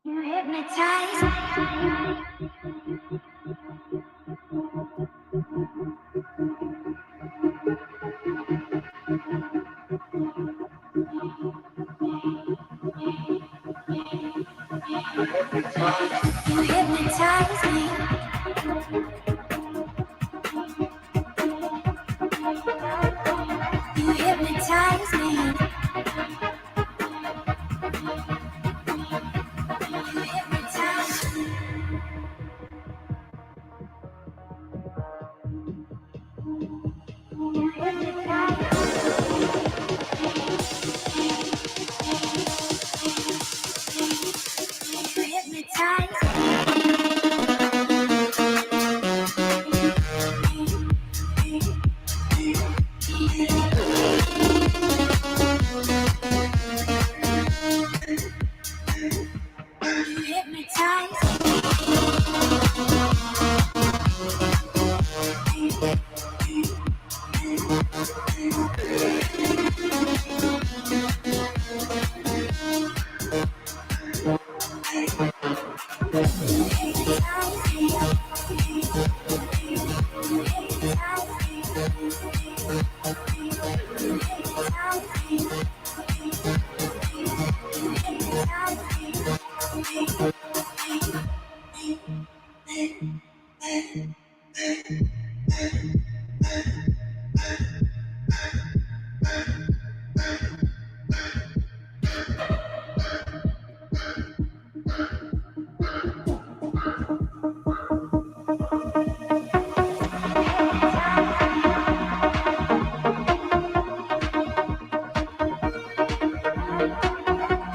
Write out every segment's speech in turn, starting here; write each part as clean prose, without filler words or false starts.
You hypnotize me. You hypnotize me. You hypnotize me. You hypnotize me. You hypnotize me. You hypnotize You hypnotize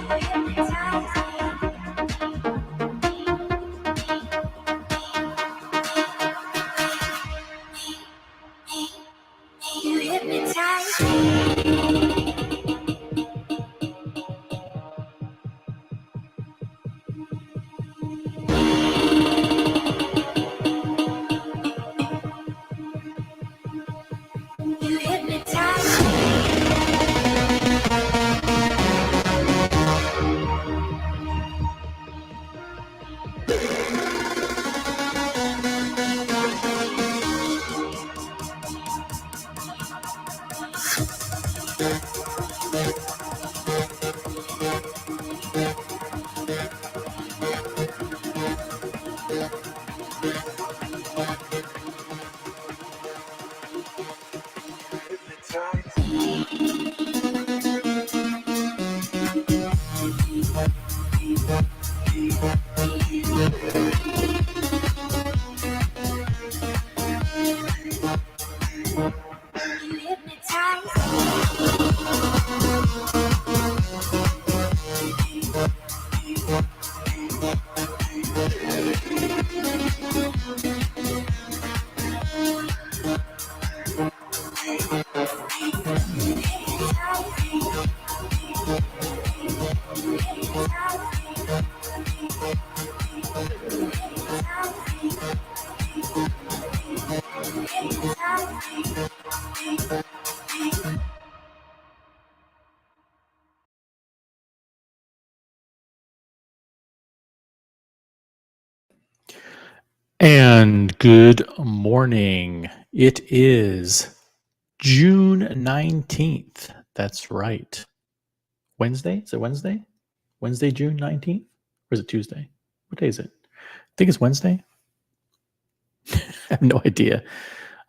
You hypnotize me. You hypnotize You hypnotize And good morning. It is June 19th. That's right. Wednesday? Is it Wednesday? Wednesday, June 19th? Or is it Tuesday? What day is it? I think it's Wednesday. I have no idea.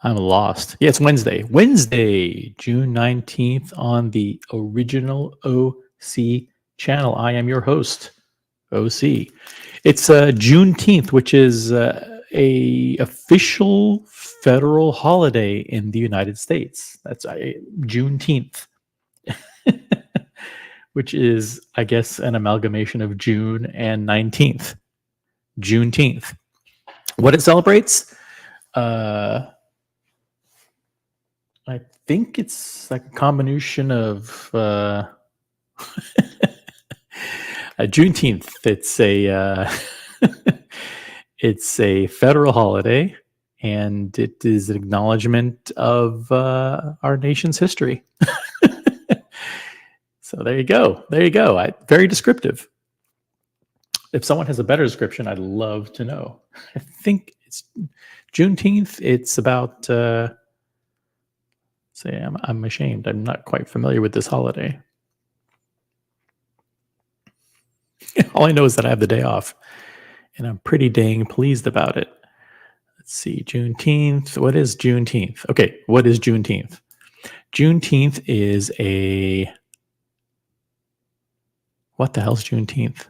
I'm lost. Yeah, it's Wednesday. Wednesday, June 19th on the original OC channel. I am your host, OC. It's Juneteenth, which is a official federal holiday in the United States. That's Juneteenth, which is, I guess, an amalgamation of June and 19th. Juneteenth. What it celebrates? I think it's like a combination of Juneteenth. It's a it's a federal holiday, and it is an acknowledgement of our nation's history. So there you go. There you go. Very descriptive. If someone has a better description, I'd love to know. I think it's Juneteenth. It's about, I'm ashamed. I'm not quite familiar with this holiday. All I know is that I have the day off, and I'm pretty dang pleased about it. Let's see, Juneteenth. What is Juneteenth? Okay, what is Juneteenth? Juneteenth is what the hell's Juneteenth?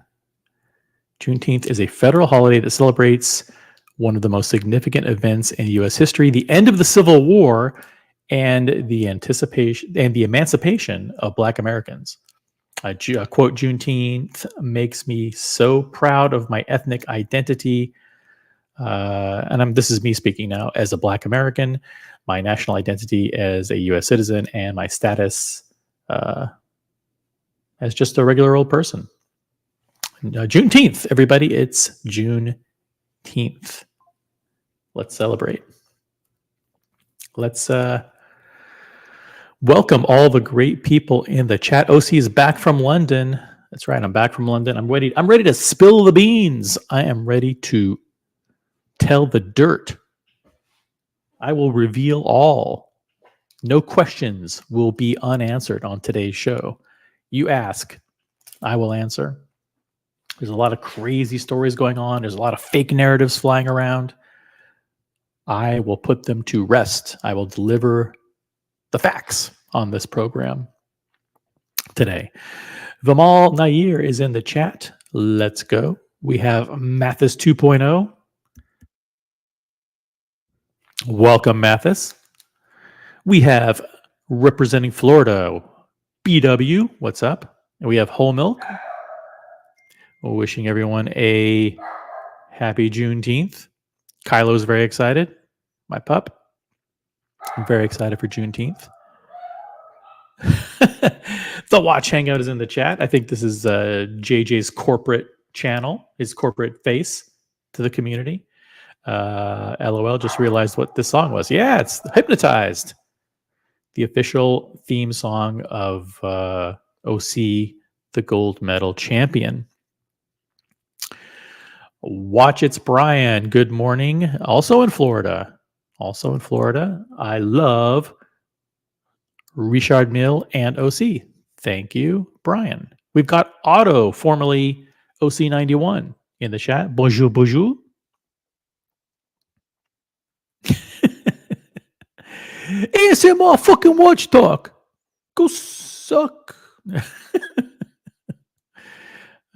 Juneteenth is a federal holiday that celebrates one of the most significant events in U.S. history, the end of the Civil War, and the emancipation of Black Americans. Quote, Juneteenth makes me so proud of my ethnic identity. This is me speaking now as a Black American, my national identity as a U.S. citizen, and my status as just a regular old person. Juneteenth, everybody, it's Juneteenth. Let's celebrate. Let's welcome all the great people in the chat. OC is back from London. That's right, I'm back from London. I'm ready to spill the beans. I am ready to tell the dirt. I will reveal all. No questions will be unanswered on today's show. You ask, I will answer. There's a lot of crazy stories going on. There's a lot of fake narratives flying around. I will put them to rest. I will deliver the facts on this program today. Vimal Nair is in the chat. Let's go. We have Mathis 2.0. Welcome, Mathis. We have representing Florida, BW. What's up? And we have Whole Milk. Wishing everyone a happy Juneteenth. Kylo's very excited. My pup. I'm very excited for Juneteenth. The Watch Hangout is in the chat. I think this is JJ's corporate channel, his corporate face to the community. LOL, just realized what this song was. Yeah, it's Hypnotized. The official theme song of OC, the gold medal champion. Watch It's Brian. Good morning. Also in Florida. I love Richard Mille and OC. Thank you, Brian. We've got Otto, formerly OC91, in the chat. Bonjour, bonjour. ASMR fucking watchdog. Go suck.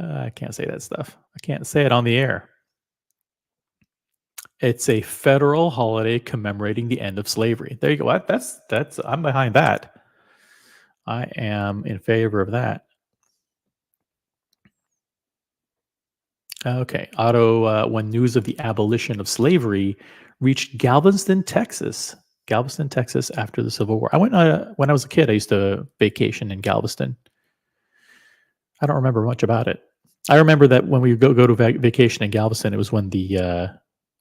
I can't say that stuff. I can't say it on the air. It's a federal holiday commemorating the end of slavery. There you go. That's I'm behind that. I am in favor of that. Okay. Otto, when news of the abolition of slavery reached Galveston, Texas. After the Civil War. I went when I was a kid. I used to vacation in Galveston. I don't remember much about it. I remember that when we go to vacation in Galveston, it was when the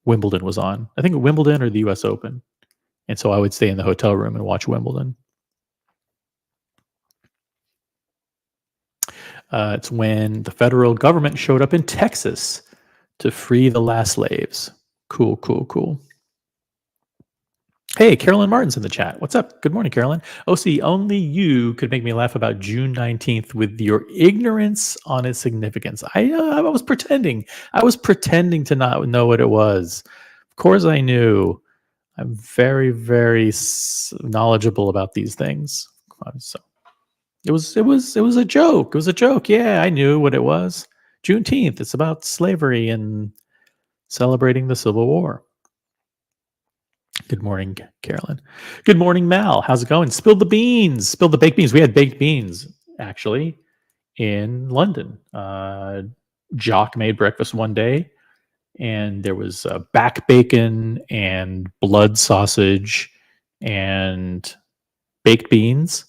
Wimbledon was on. I think Wimbledon or the U.S. Open. And so I would stay in the hotel room and watch Wimbledon. It's when the federal government showed up in Texas to free the last slaves. Cool. Hey, Carolyn Martin's in the chat. What's up? Good morning, Carolyn. OC, only you could make me laugh about June 19th with your ignorance on its significance. I was pretending. I was pretending to not know what it was. Of course I knew. I'm very, very knowledgeable about these things. So it was a joke. It was a joke. Yeah, I knew what it was. Juneteenth. It's about slavery and celebrating the Civil War. Good morning, Carolyn. Good morning, Mal. How's it going? Spill the beans. Spill the baked beans. We had baked beans, actually, in London. Jock made breakfast one day, and there was back bacon and blood sausage and baked beans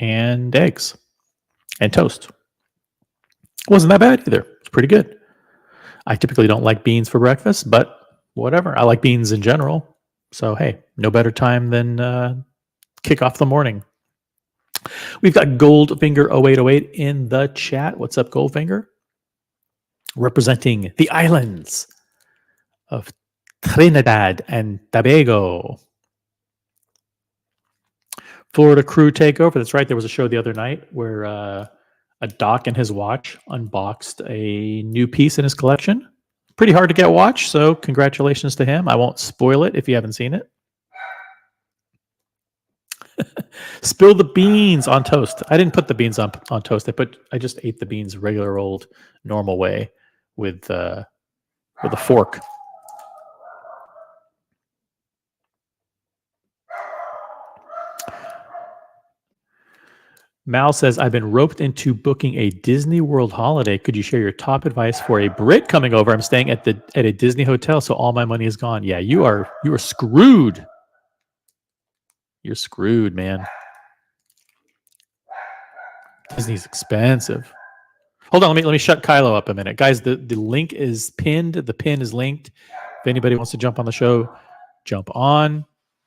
and eggs and toast. It wasn't that bad either. It's pretty good. I typically don't like beans for breakfast, but whatever. I like beans in general. So, hey, no better time than kick off the morning. We've got Goldfinger 0808 in the chat. What's up, Goldfinger? representing the islands of Trinidad and Tobago. Florida Crew Takeover. That's right. There was a show the other night where a Doc and his watch unboxed a new piece in his collection. Pretty hard to get watch, so congratulations to him. I won't spoil it if you haven't seen it. Spill the beans on toast. I didn't put the beans on toast. I just ate the beans regular old normal way with a fork. Mal says, I've been roped into booking a Disney World holiday. Could you share your top advice for a Brit coming over? I'm staying at a Disney hotel, so all my money is gone. Yeah, you are screwed. You're screwed, man. Disney's expensive. Hold on, let me shut Kylo up a minute. Guys, the link is pinned. The pin is linked. If anybody wants to jump on the show, jump on.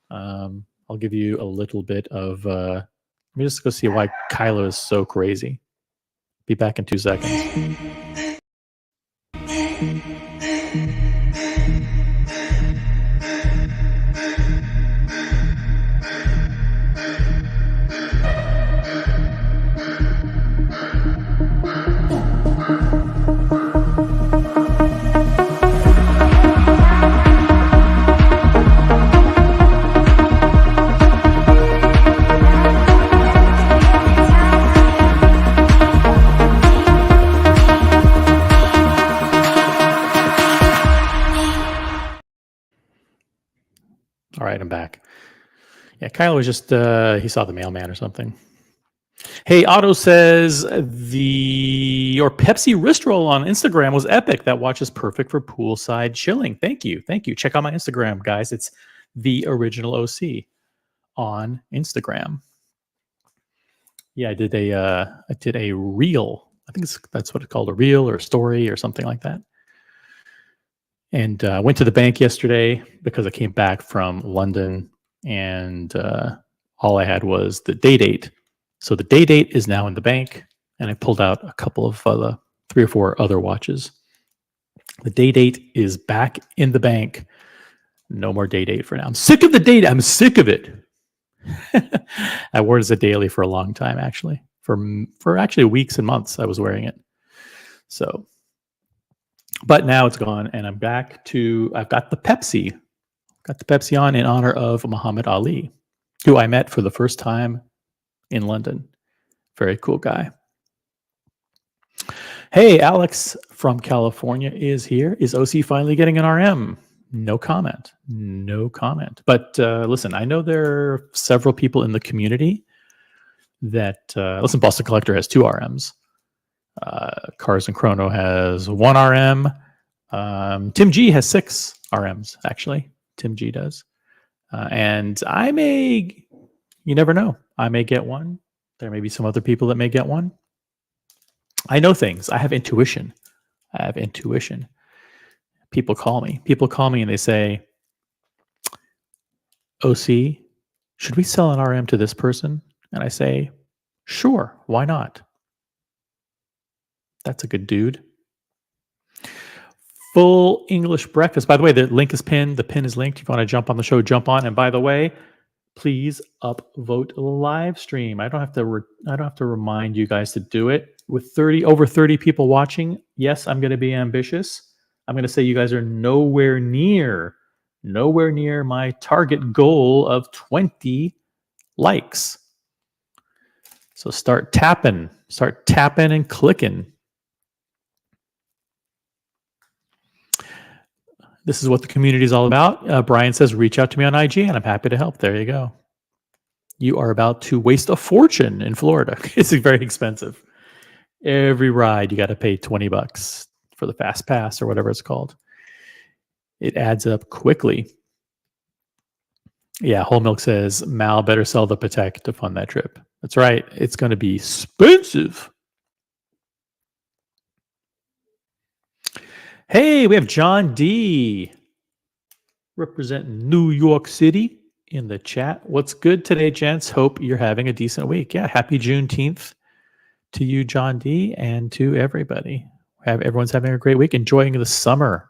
I'll give you a little bit of let me just go see why Kylo is so crazy. Be back in 2 seconds. All right, I'm back. Yeah, Kylo was just he saw the mailman or something. Hey, Otto says your Pepsi wrist roll on Instagram was epic. That watch is perfect for poolside chilling. Thank you. Check out my Instagram, guys. It's the original OC on Instagram. Yeah, I did a reel. I think that's what it's called, a reel or a story or something like that. And I went to the bank yesterday because I came back from London, and all I had was the day date. So the day date is now in the bank, and I pulled out a couple of 3 or 4 other watches. The day date is back in the bank. No more day date for now. I'm sick of the date. I'm sick of it. I wore it as a daily for a long time, actually. For actually weeks and months, I was wearing it. So, but now it's gone, and I've got the Pepsi. Got the Pepsi on in honor of Muhammad Ali, who I met for the first time in London. Very cool guy. Hey, Alex from California is here. Is OC finally getting an RM? No comment. But listen, I know there are several people in the community that listen. Boston Collector has 2 RMs. Cars and Chrono has 1 RM. Tim G has 6 RMs, actually. Tim G does. And you never know. I may get one. There may be some other people that may get one. I know things. I have intuition. People call me and they say, OC, should we sell an RM to this person? And I say, sure, why not? That's a good dude. Full English breakfast. By the way, the link is pinned. The pin is linked. If you want to jump on the show, jump on. And by the way, please upvote live stream. I don't have to remind you guys to do it. With over 30 people watching, yes, I'm going to be ambitious. I'm going to say you guys are nowhere near my target goal of 20 likes. So start tapping and clicking. This is what the community is all about. Brian says, reach out to me on IG, and I'm happy to help. There you go. You are about to waste a fortune in Florida. It's very expensive. Every ride, you got to pay $20 for the fast pass or whatever it's called. It adds up quickly. Yeah, Whole Milk says, Mal better sell the Patek to fund that trip. That's right. It's going to be expensive. Hey, we have John D. representing New York City in the chat. What's good today, gents? Hope you're having a decent week. Yeah, happy Juneteenth to you, John D., and to everybody. Everyone's having a great week, enjoying the summer.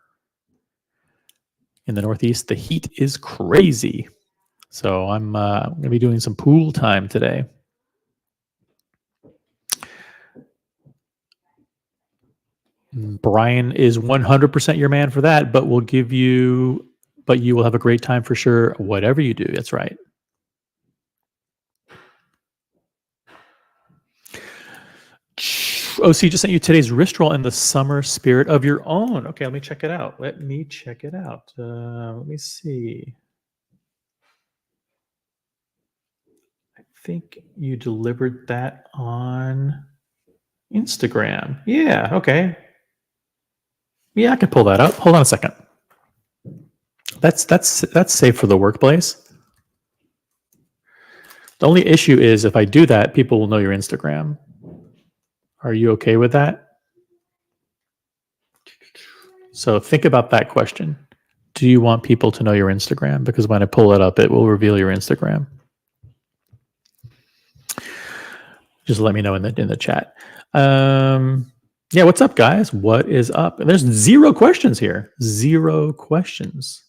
In the Northeast, the heat is crazy. So I'm going to be doing some pool time today. Brian is 100% your man for that, but you will have a great time for sure, whatever you do. That's right. OC just sent you today's wrist roll in the summer spirit of your own. Okay, let me check it out. Let me see. I think you delivered that on Instagram. Yeah, okay. Yeah, I can pull that up. Hold on a second. That's safe for the workplace. The only issue is if I do that, people will know your Instagram. Are you okay with that? So think about that question. Do you want people to know your Instagram? Because when I pull it up, it will reveal your Instagram. Just let me know in the chat. Yeah, what's up, guys? What is up? And there's 0 questions here. 0 questions.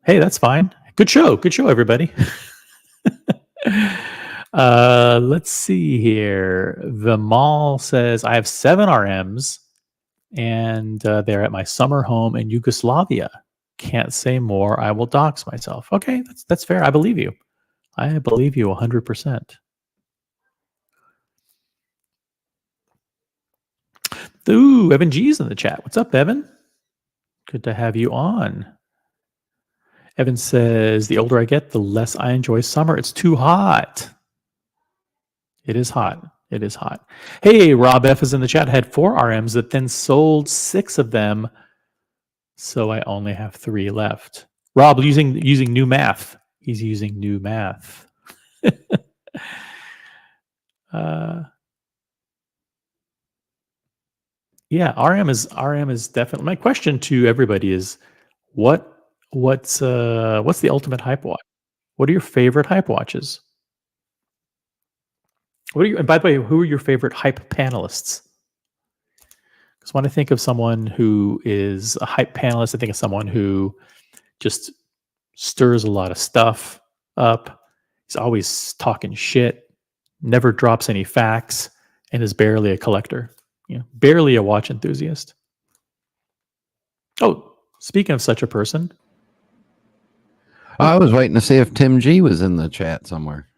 Hey, that's fine. Good show, everybody. Let's see here. The mall says I have 7 RMs, and they're at my summer home in Yugoslavia. Can't say more. I will dox myself. Okay, that's fair. I believe you. I believe you 100%. Ooh, Evan G's in the chat. What's up, Evan? Good to have you on. Evan says, the older I get, the less I enjoy summer. It's too hot. It is hot. It is hot. Hey, Rob F is in the chat. Had 4 RMs that then sold 6 of them. So I only have 3 left. Rob, using new math. He's using new math. Yeah, RM is definitely. My question to everybody is, what's the ultimate hype watch? What are your favorite hype watches? And by the way, who are your favorite hype panelists? Because when I think of someone who is a hype panelist, I think of someone who just stirs a lot of stuff up. He's always talking shit, never drops any facts, and is barely a collector. Barely a watch enthusiast. Oh, speaking of such a person. I was waiting to see if Tim G was in the chat somewhere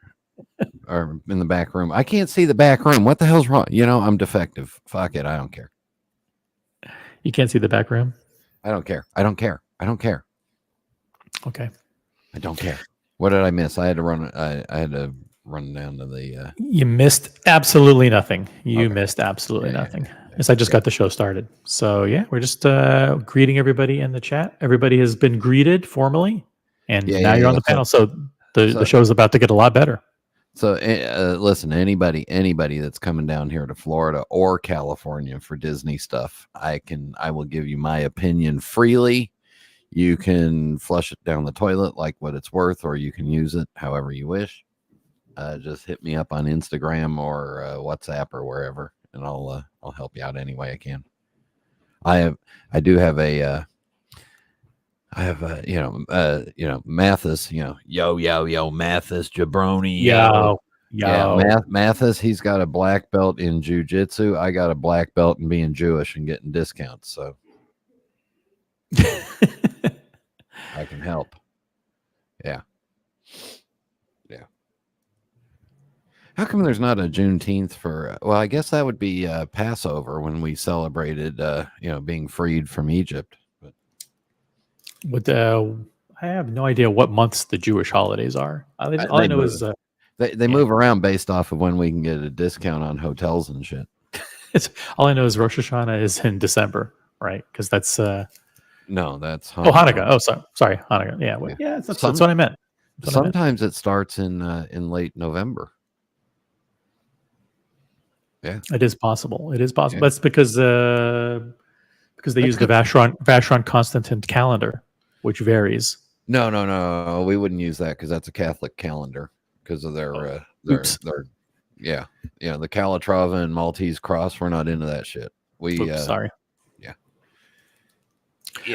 or in the back room. I can't see the back room. What the hell's wrong? I'm defective. Fuck it. I don't care. You can't see the back room? I don't care. I don't care. I don't care. Okay. I don't care. What did I miss? I had to run. I had to run down to the. You missed absolutely nothing. You missed absolutely nothing. Yes, I just got the show started. So yeah, we're just greeting everybody in the chat. Everybody has been greeted formally, and now you're on the panel. So the show is about to get a lot better. So listen, anybody that's coming down here to Florida or California for Disney stuff, I will give you my opinion freely. You can flush it down the toilet like what it's worth, or you can use it however you wish. Just hit me up on Instagram or WhatsApp or wherever, and I'll help you out any way I can. I have Mathis, yo Mathis Jabroni, yo. Mathis, he's got a black belt in jiu-jitsu. I got a black belt in being Jewish and getting discounts, so I can help. Yeah. How come there's not a Juneteenth for? Well, I guess that would be Passover when we celebrated, being freed from Egypt. But I have no idea what months the Jewish holidays are. All I know is they move around based off of when we can get a discount on hotels and shit. All I know is Rosh Hashanah is in December, right? Because that's no, that's Hanukkah. Oh, sorry, Hanukkah. Yeah, that's what I meant. Sometimes it starts in late November. Yeah, it is possible. It is possible. Yeah. That's because they use the Vacheron Constantin calendar, which varies. No. We wouldn't use that because that's a Catholic calendar because of their the Calatrava and Maltese cross. We're not into that shit. We Oops, sorry. yeah.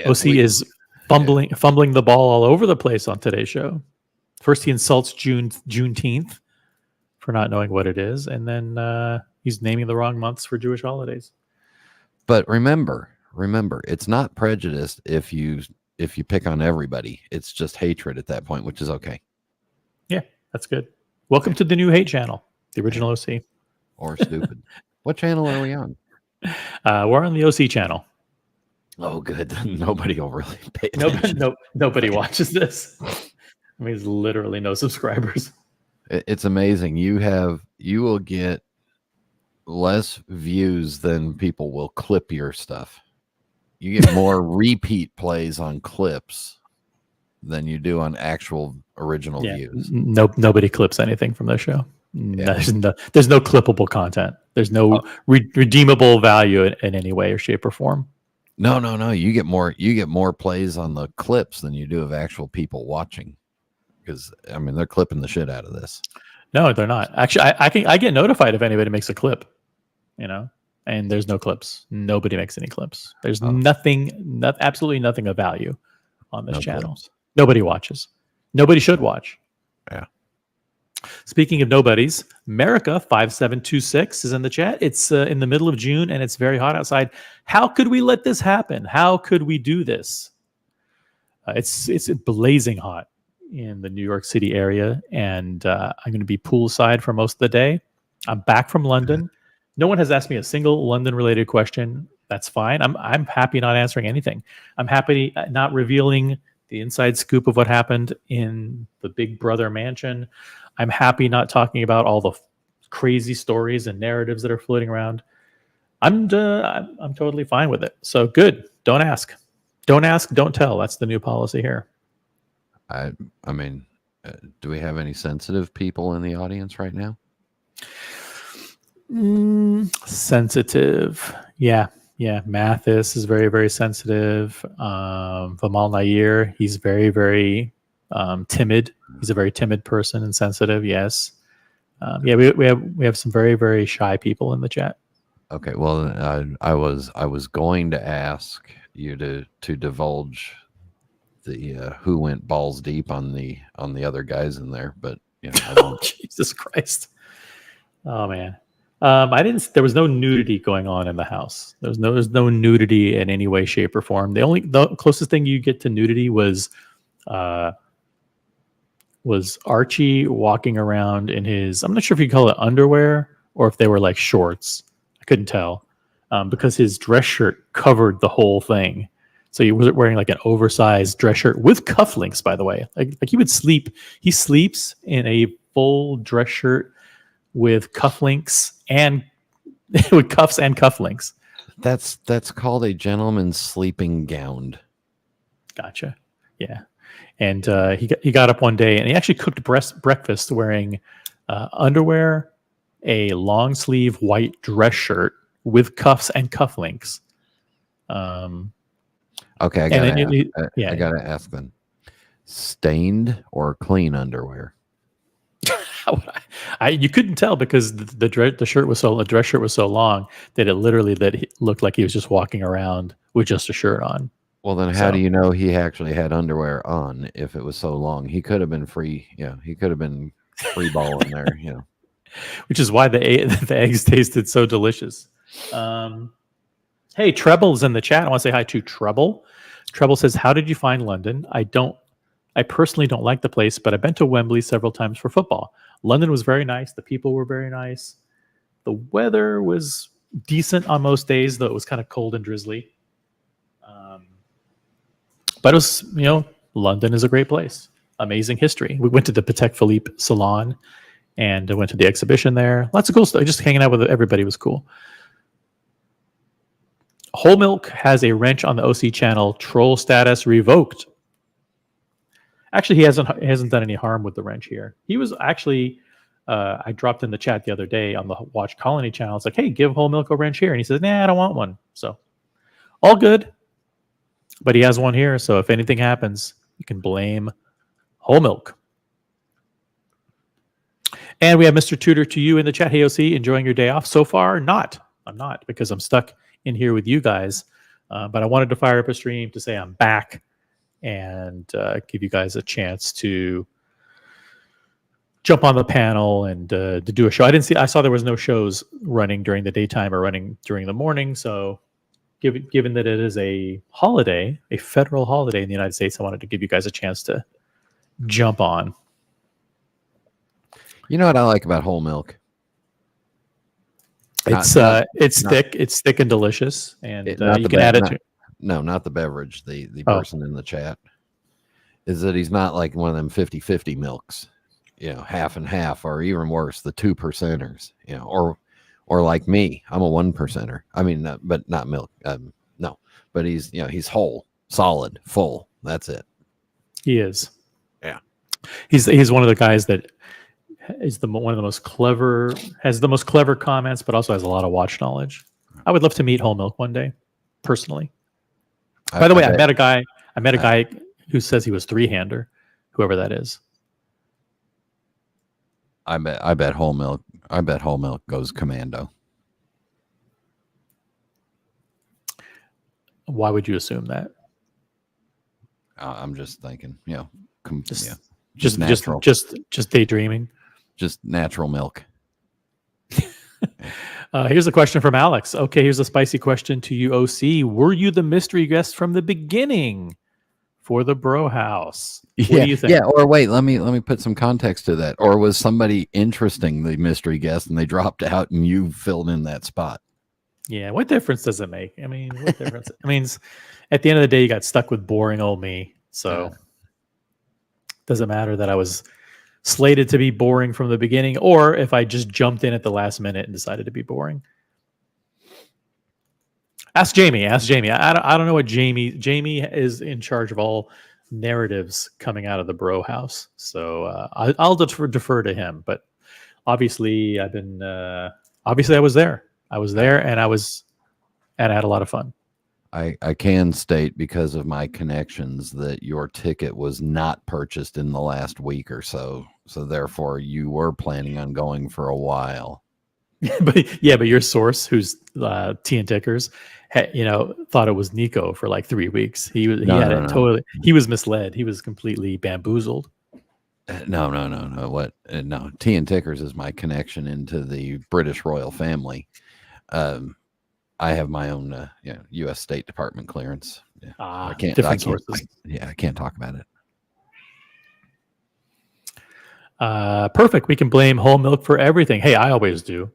OC is fumbling the ball all over the place on today's show. First, he insults Juneteenth for not knowing what it is, and then he's naming the wrong months for Jewish holidays. But remember, it's not prejudice if you pick on everybody. It's just hatred at that point, which is okay. Yeah, that's good. Welcome to the new hate channel, the original OC. Or stupid. What channel are we on? We're on the OC channel. Oh, good. Nobody will really pay attention. Nobody watches this. I mean, there's literally no subscribers. It's amazing. You will get less views than people will clip your stuff. You get more repeat plays on clips than you do on actual original views. Nobody clips anything from this show. Yeah. There's no clippable content. There's no redeemable value in any way or shape or form. No. You get more plays on the clips than you do of actual people watching. Because I mean, they're clipping the shit out of this. No, they're not. Actually, I get notified if anybody makes a clip, and there's no clips. Nobody makes any clips. There's absolutely nothing of value on this channel. Clips. Nobody watches. Nobody should watch. Yeah. Speaking of nobodies, America5726 is in the chat. It's in the middle of June and it's very hot outside. How could we let this happen? How could we do this? It's blazing hot in the New York City area, and I'm going to be poolside for most of the day. I'm back from London. No one has asked me a single London-related question. That's fine. I'm happy not answering anything. I'm happy not revealing the inside scoop of what happened in the Big Brother mansion. I'm happy not talking about all the crazy stories and narratives that are floating around. I'm totally fine with it. So good. Don't ask. Don't ask. Don't tell. That's the new policy here. I mean, do we have any sensitive people in the audience right now? Sensitive. Yeah. Mathis is very, very sensitive. Vamal Nair, he's very, very timid. He's a very timid person and sensitive. Yes. We have some very, very shy people in the chat. Okay. Well, I was going to ask you to divulge the who went balls deep on the other guys in there, but oh, Jesus Christ. Oh man. There was no nudity going on in the house. There's no nudity in any way, shape, or form. The closest thing you get to nudity was Archie walking around in his, I'm not sure if you call it underwear or if they were like shorts. I couldn't tell because his dress shirt covered the whole thing. So he wasn't wearing like an oversized dress shirt with cufflinks, by the way. Like he would sleep. He sleeps in a full dress shirt with cufflinks and with cuffs and cufflinks. That's called a gentleman's sleeping gown. Gotcha. Yeah. And he got up one day and he actually cooked breakfast wearing underwear, a long sleeve white dress shirt with cuffs and cufflinks. Okay, I gotta ask then. Stained or clean underwear? You couldn't tell because the dress shirt was so long that it looked like he was just walking around with just a shirt on. Well, then how do you know he actually had underwear on if it was so long? He could have been free. Yeah, he could have been free balling there. Which is why the eggs tasted so delicious. Hey, Treble's in the chat. I want to say hi to Treble. Treble says, "How did you find London? I personally don't like the place, but I've been to Wembley several times for football. London was very nice. The people were very nice. The weather was decent on most days, though it was kind of cold and drizzly. But it was, London is a great place. Amazing history. We went to the Patek Philippe Salon and I went to the exhibition there. Lots of cool stuff. Just hanging out with everybody was cool. Whole Milk has a wrench on the OC channel. Troll status revoked. Actually, he hasn't done any harm with the wrench here. He was actually, I dropped in the chat the other day on the Watch Colony channel. It's like, hey, give Whole Milk a wrench here. And he says, nah, I don't want one. So all good. But he has one here. So if anything happens, you can blame Whole Milk. And we have Mr. Tudor to you in the chat. Hey, OC, enjoying your day off so far? Not. I'm not, because I'm stuck in here with you guys. But I wanted to fire up a stream to say I'm back and give you guys a chance to jump on the panel and to do a show. I saw there was no shows running during the daytime or running during the morning. So given that it is a holiday, a federal holiday in the United States, I wanted to give you guys a chance to jump on. You know what I like about whole milk? It's thick. It's thick and delicious, and you can add it to. No, not the beverage. The Oh. person in the chat is that he's not like one of them 50-50 milks, half and half, or even worse, the 2%ers, or like me, I'm a 1%er. I mean, but not milk. No, but he's whole, solid, full. That's it. He is. Yeah. He's one of the guys that is one of the most clever, has the most clever comments, but also has a lot of watch knowledge. I would love to meet whole milk one day, personally. By the way, I met a guy who says he was three-hander, whoever that is. I bet whole milk goes commando. Why would you assume that? I'm just thinking, Just natural, just daydreaming. just natural milk. Here's a question from Alex. Okay, here's a spicy question to you, OC. Were you the mystery guest from the beginning for the Bro House? What do you think? Yeah, or wait, let me put some context to that. Or was somebody interesting the mystery guest and they dropped out and you filled in that spot? Yeah, what difference does it make? I mean, what difference? I mean, at the end of the day, you got stuck with boring old me. So doesn't matter that I was slated to be boring from the beginning, or if I just jumped in at the last minute and decided to be boring. Ask Jamie. I don't know what Jamie is in charge of all narratives coming out of the Bro House, so I'll defer to him. But obviously, I was there. And I had a lot of fun. I can state, because of my connections, that your ticket was not purchased in the last week or so. So therefore, you were planning on going for a while. but your source, who's Tea and Tickers, thought it was Nico for like 3 weeks. He totally. He was misled. He was completely bamboozled. No. What? No. Tea and Tickers is my connection into the British royal family. I have my own, U.S. State Department clearance. Yeah. I can't sources. I can't talk about it. Perfect. We can blame whole milk for everything. Hey, I always do.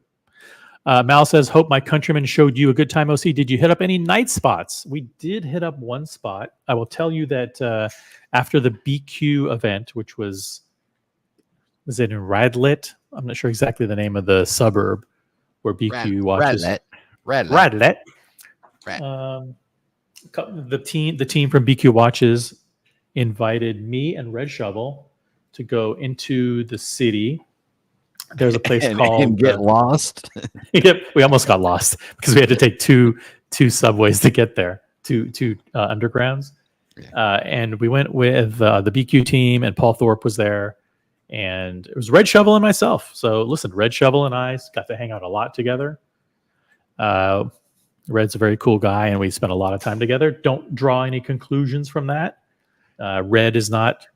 Mal says, hope my countrymen showed you a good time, OC. Did you hit up any night spots? We did hit up one spot. I will tell you that after the BQ event, which was it in Radlett? I'm not sure exactly the name of the suburb where BQ watches. Radlett. The team from BQ Watches invited me and Red Shovel to go into the city. There's a place called and get lost. Yep, we almost got lost because we had to take two subways to get there, two undergrounds. Yeah. And we went with the BQ team, and Paul Thorpe was there, and it was Red Shovel and myself. So listen, Red Shovel and I got to hang out a lot together. Red's a very cool guy, and we spent a lot of time together. Don't draw any conclusions from that. Red is not,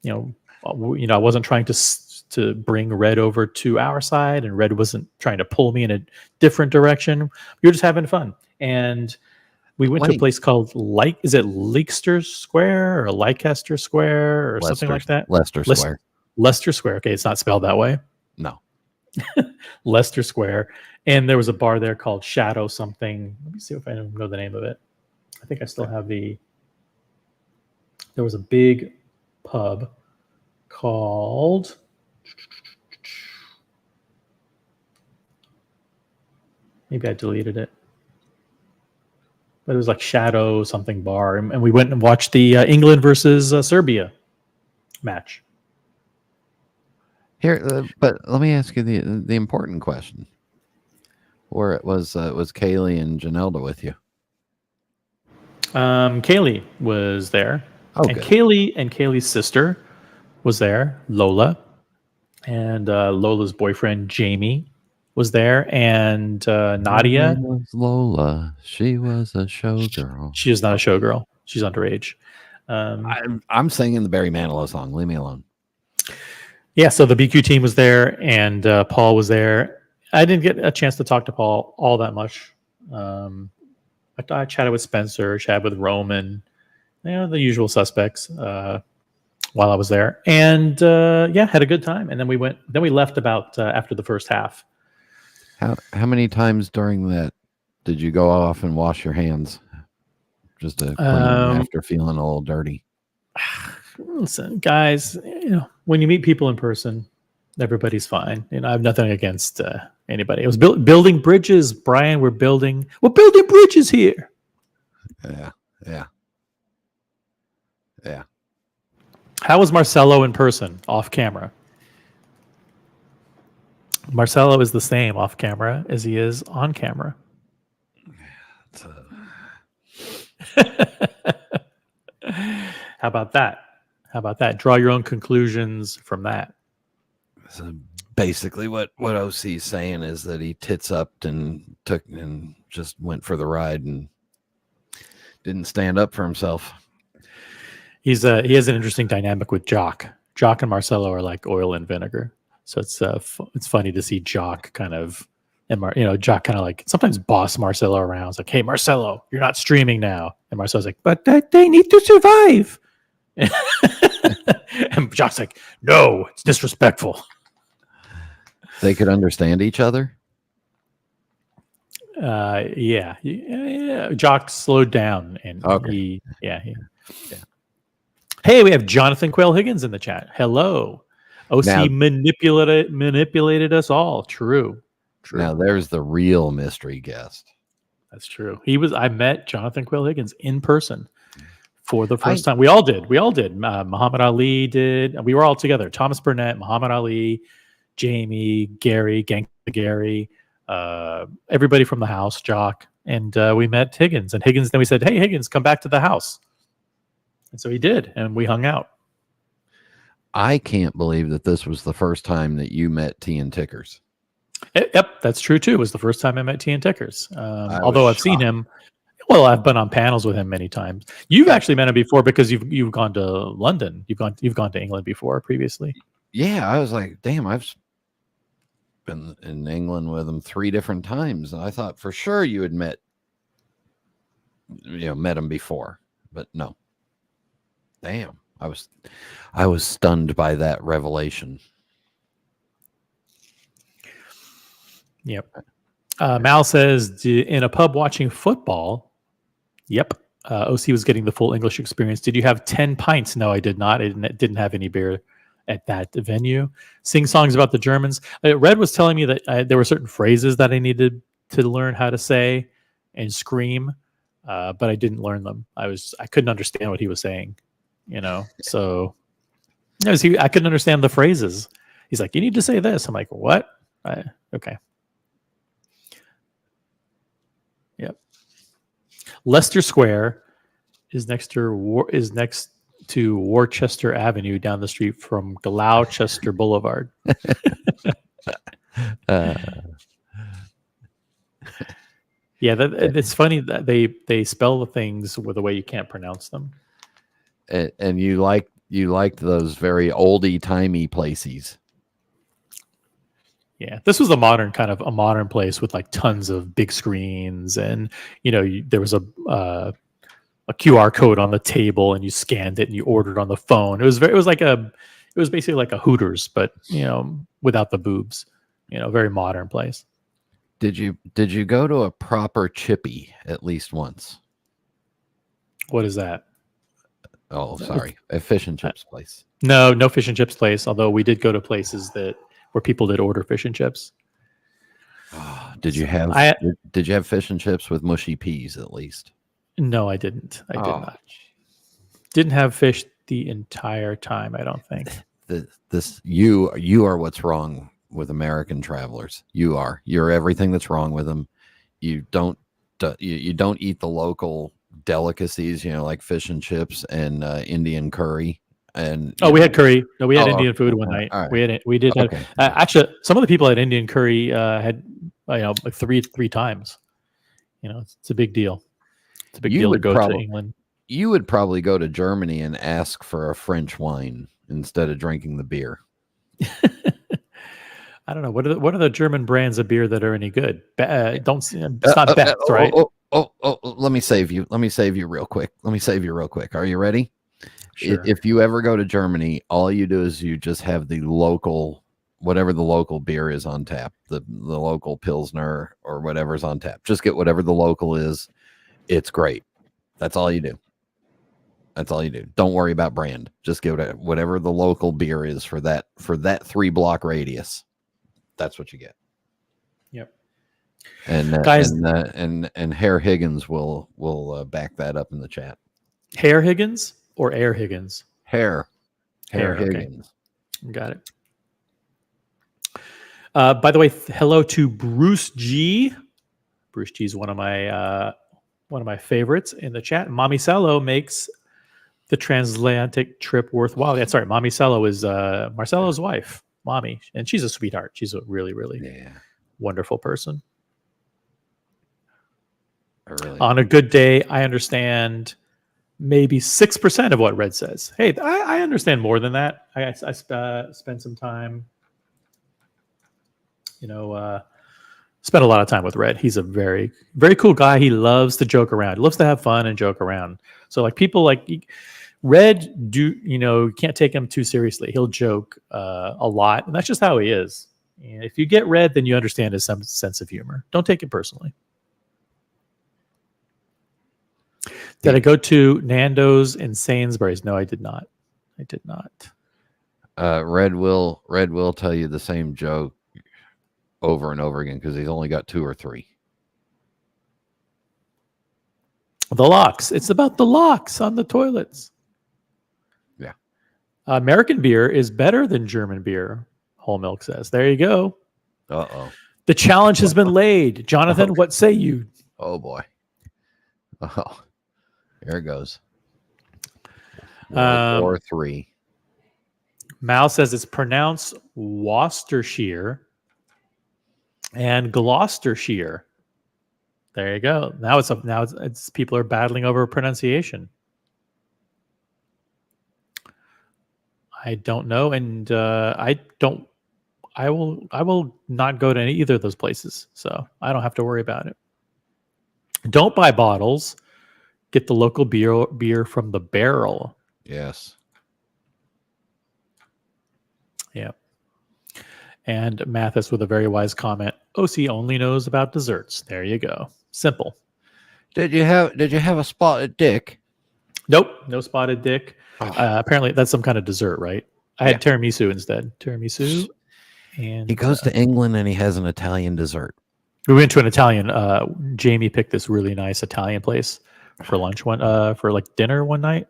I wasn't trying to bring Red over to our side, and Red wasn't trying to pull me in a different direction. We were just having fun, and we went to a place called is it Leicester Square or Leicester Square or something like that? Leicester Square. Leicester Square. Okay, it's not spelled that way. No. Leicester Square. And there was a bar there called Shadow something. Let me see if I know the name of it. I think I still have there was a big pub called maybe I deleted it. But it was like Shadow something bar. And we went and watched the England versus Serbia match. Here, but let me ask you the important question. Or was Kaylee and Janelda with you? Kaylee was there. Oh, and good. Kaylee's sister was there, Lola, and Lola's boyfriend Jamie was there, and Her Nadia. name was Lola. She was a showgirl. She is not a showgirl. She's underage. I'm singing the Barry Manilow song. Leave me alone. Yeah, so the BQ team was there, and Paul was there. I didn't get a chance to talk to Paul all that much. I chatted with Spencer, chatted with Roman, the usual suspects while I was there, and had a good time. And then we went. Then we left about after the first half. How many times during that did you go off and wash your hands just to clean after feeling a little dirty? Listen, guys, when you meet people in person, everybody's fine. I have nothing against anybody. It was building bridges, Brian. We're building bridges here. Yeah. How was Marcelo in person, off camera? Marcelo is the same off camera as he is on camera. How about that? Draw your own conclusions from that. So basically what OC's saying is that he tits upped and took and just went for the ride and didn't stand up for himself. He has an interesting dynamic with Jock. Jock and Marcelo are like oil and vinegar. So it's funny to see Jock kind of, and Jock kind of like sometimes boss Marcelo around. It's like, hey, Marcelo, you're not streaming now. And Marcelo's like, but they need to survive. And Jock's like, no, it's disrespectful. They could understand each other. Yeah. Jock slowed down, and okay. Yeah. Hey, we have Jonathan Quayle Higgins in the chat. Hello. OC now, manipulated us all. True. Now there's the real mystery guest. That's true. I met Jonathan Quayle Higgins in person for the first time. We all did. Muhammad Ali did. We were all together. Thomas Burnett, Muhammad Ali, Jamie, Gary, Gangsta Gary, everybody from the house, Jock, and we met Higgins. And Higgins, then we said, hey, Higgins, come back to the house. And so he did, and we hung out. I can't believe that this was the first time that you met T and Tickers. Yep, that's true too. It was the first time I met T and Tickers. Although I've seen him. Well, I've been on panels with him many times. You've actually met him before because you've gone to London. You've gone to England before previously. Yeah, I was like, damn, I've been in England with him 3 different times. And I thought for sure you had met him before, but no. Damn, I was stunned by that revelation. Yep. Mal says, in a pub watching football. Yep. OC was getting the full English experience. Did you have 10 pints? No, I did not. I didn't have any beer at that venue. Sing songs about the Germans. Red was telling me that there were certain phrases that I needed to learn how to say and scream, but I didn't learn them. I couldn't understand what he was saying, So I couldn't understand the phrases. He's like, you need to say this. I'm like, what? Okay. Yep. Leicester Square is next to Worcester Avenue down the street from Gloucester Boulevard. Yeah, it's funny that they spell the things with a way you can't pronounce them. And you liked those very oldie timey places. Yeah, this was a modern place with like tons of big screens, and there was a QR code on the table, and you scanned it and you ordered on the phone. It was basically like a Hooters, but without the boobs. Very modern place. Did you go to a proper chippy at least once? What is that? Oh, sorry, a fish and chips place. No fish and chips place. Although we did go to places where people did order fish and chips. Did you have fish and chips with mushy peas at least? No, I didn't. I did not. Didn't have fish the entire time, I don't think. You are what's wrong with American travelers. You're everything that's wrong with them. You don't eat the local delicacies, like fish and chips and Indian curry. And Oh, we had curry. No, we had Oh, Indian food okay. one night. All right. We did have Okay. actually some of the people at Indian curry had like three times. It's a big deal. It's a big You deal to would go to probably England. you would probably go to Germany and ask for a French wine instead of drinking the beer. I don't know what are the German brands of beer that are any good. It's not Beck's, right? Let me save you. Let me save you real quick. Are you ready? Sure. If you ever go to Germany, all you do is you just have the local, whatever the local beer is on tap, the local Pilsner or whatever's on tap. Just get whatever the local is. It's great. That's all you do. Don't worry about brand. Just get whatever the local beer is for that 3-block radius. That's what you get. Yep. And Guys, and Herr Higgins will back that up in the chat. Herr Higgins or Air Higgins? Herr Okay. Higgins. Got it. By the way, hello to Bruce G. Bruce G is one of my favorites in the chat. Mommy Cello makes the transatlantic trip worthwhile. That's right. Mommy Cello is Marcelo's wife, Mommy, and she's a sweetheart. She's a really, really wonderful person. On a good day, I understand maybe 6% of what Red says. Hey, I understand more than that. I spent some time, spent a lot of time with Red. He's a very, very cool guy. He loves to joke around. He loves to have fun and joke around. So like people like Red can't take him too seriously. He'll joke a lot, and that's just how he is. And if you get Red, then you understand his sense of humor. Don't take it personally. Did I go to Nando's and Sainsbury's? No, I did not. Red will tell you the same joke over and over again because he's only got 2 or 3. The locks. It's about the locks on the toilets. Yeah. American beer is better than German beer, Whole Milk says. There you go. Uh-oh. The challenge has been laid. Jonathan, what say you? Oh, boy. Oh, there it goes. War 3. Mal says it's pronounced Worcestershire and Gloucestershire. There you go. Now it's people are battling over pronunciation. I don't know, and I will not go to either of those places, so I don't have to worry about it. Don't buy bottles. Get the local beer from the barrel. Yes. Yep. And Mathis with a very wise comment. OC only knows about desserts. There you go. Simple. Did you have a spotted dick? Nope. No spotted dick. Apparently that's some kind of dessert, right? I had tiramisu instead. Tiramisu. And he goes to England and he has an Italian dessert. We went to an Italian. Jamie picked this really nice Italian place for lunch for like dinner one night.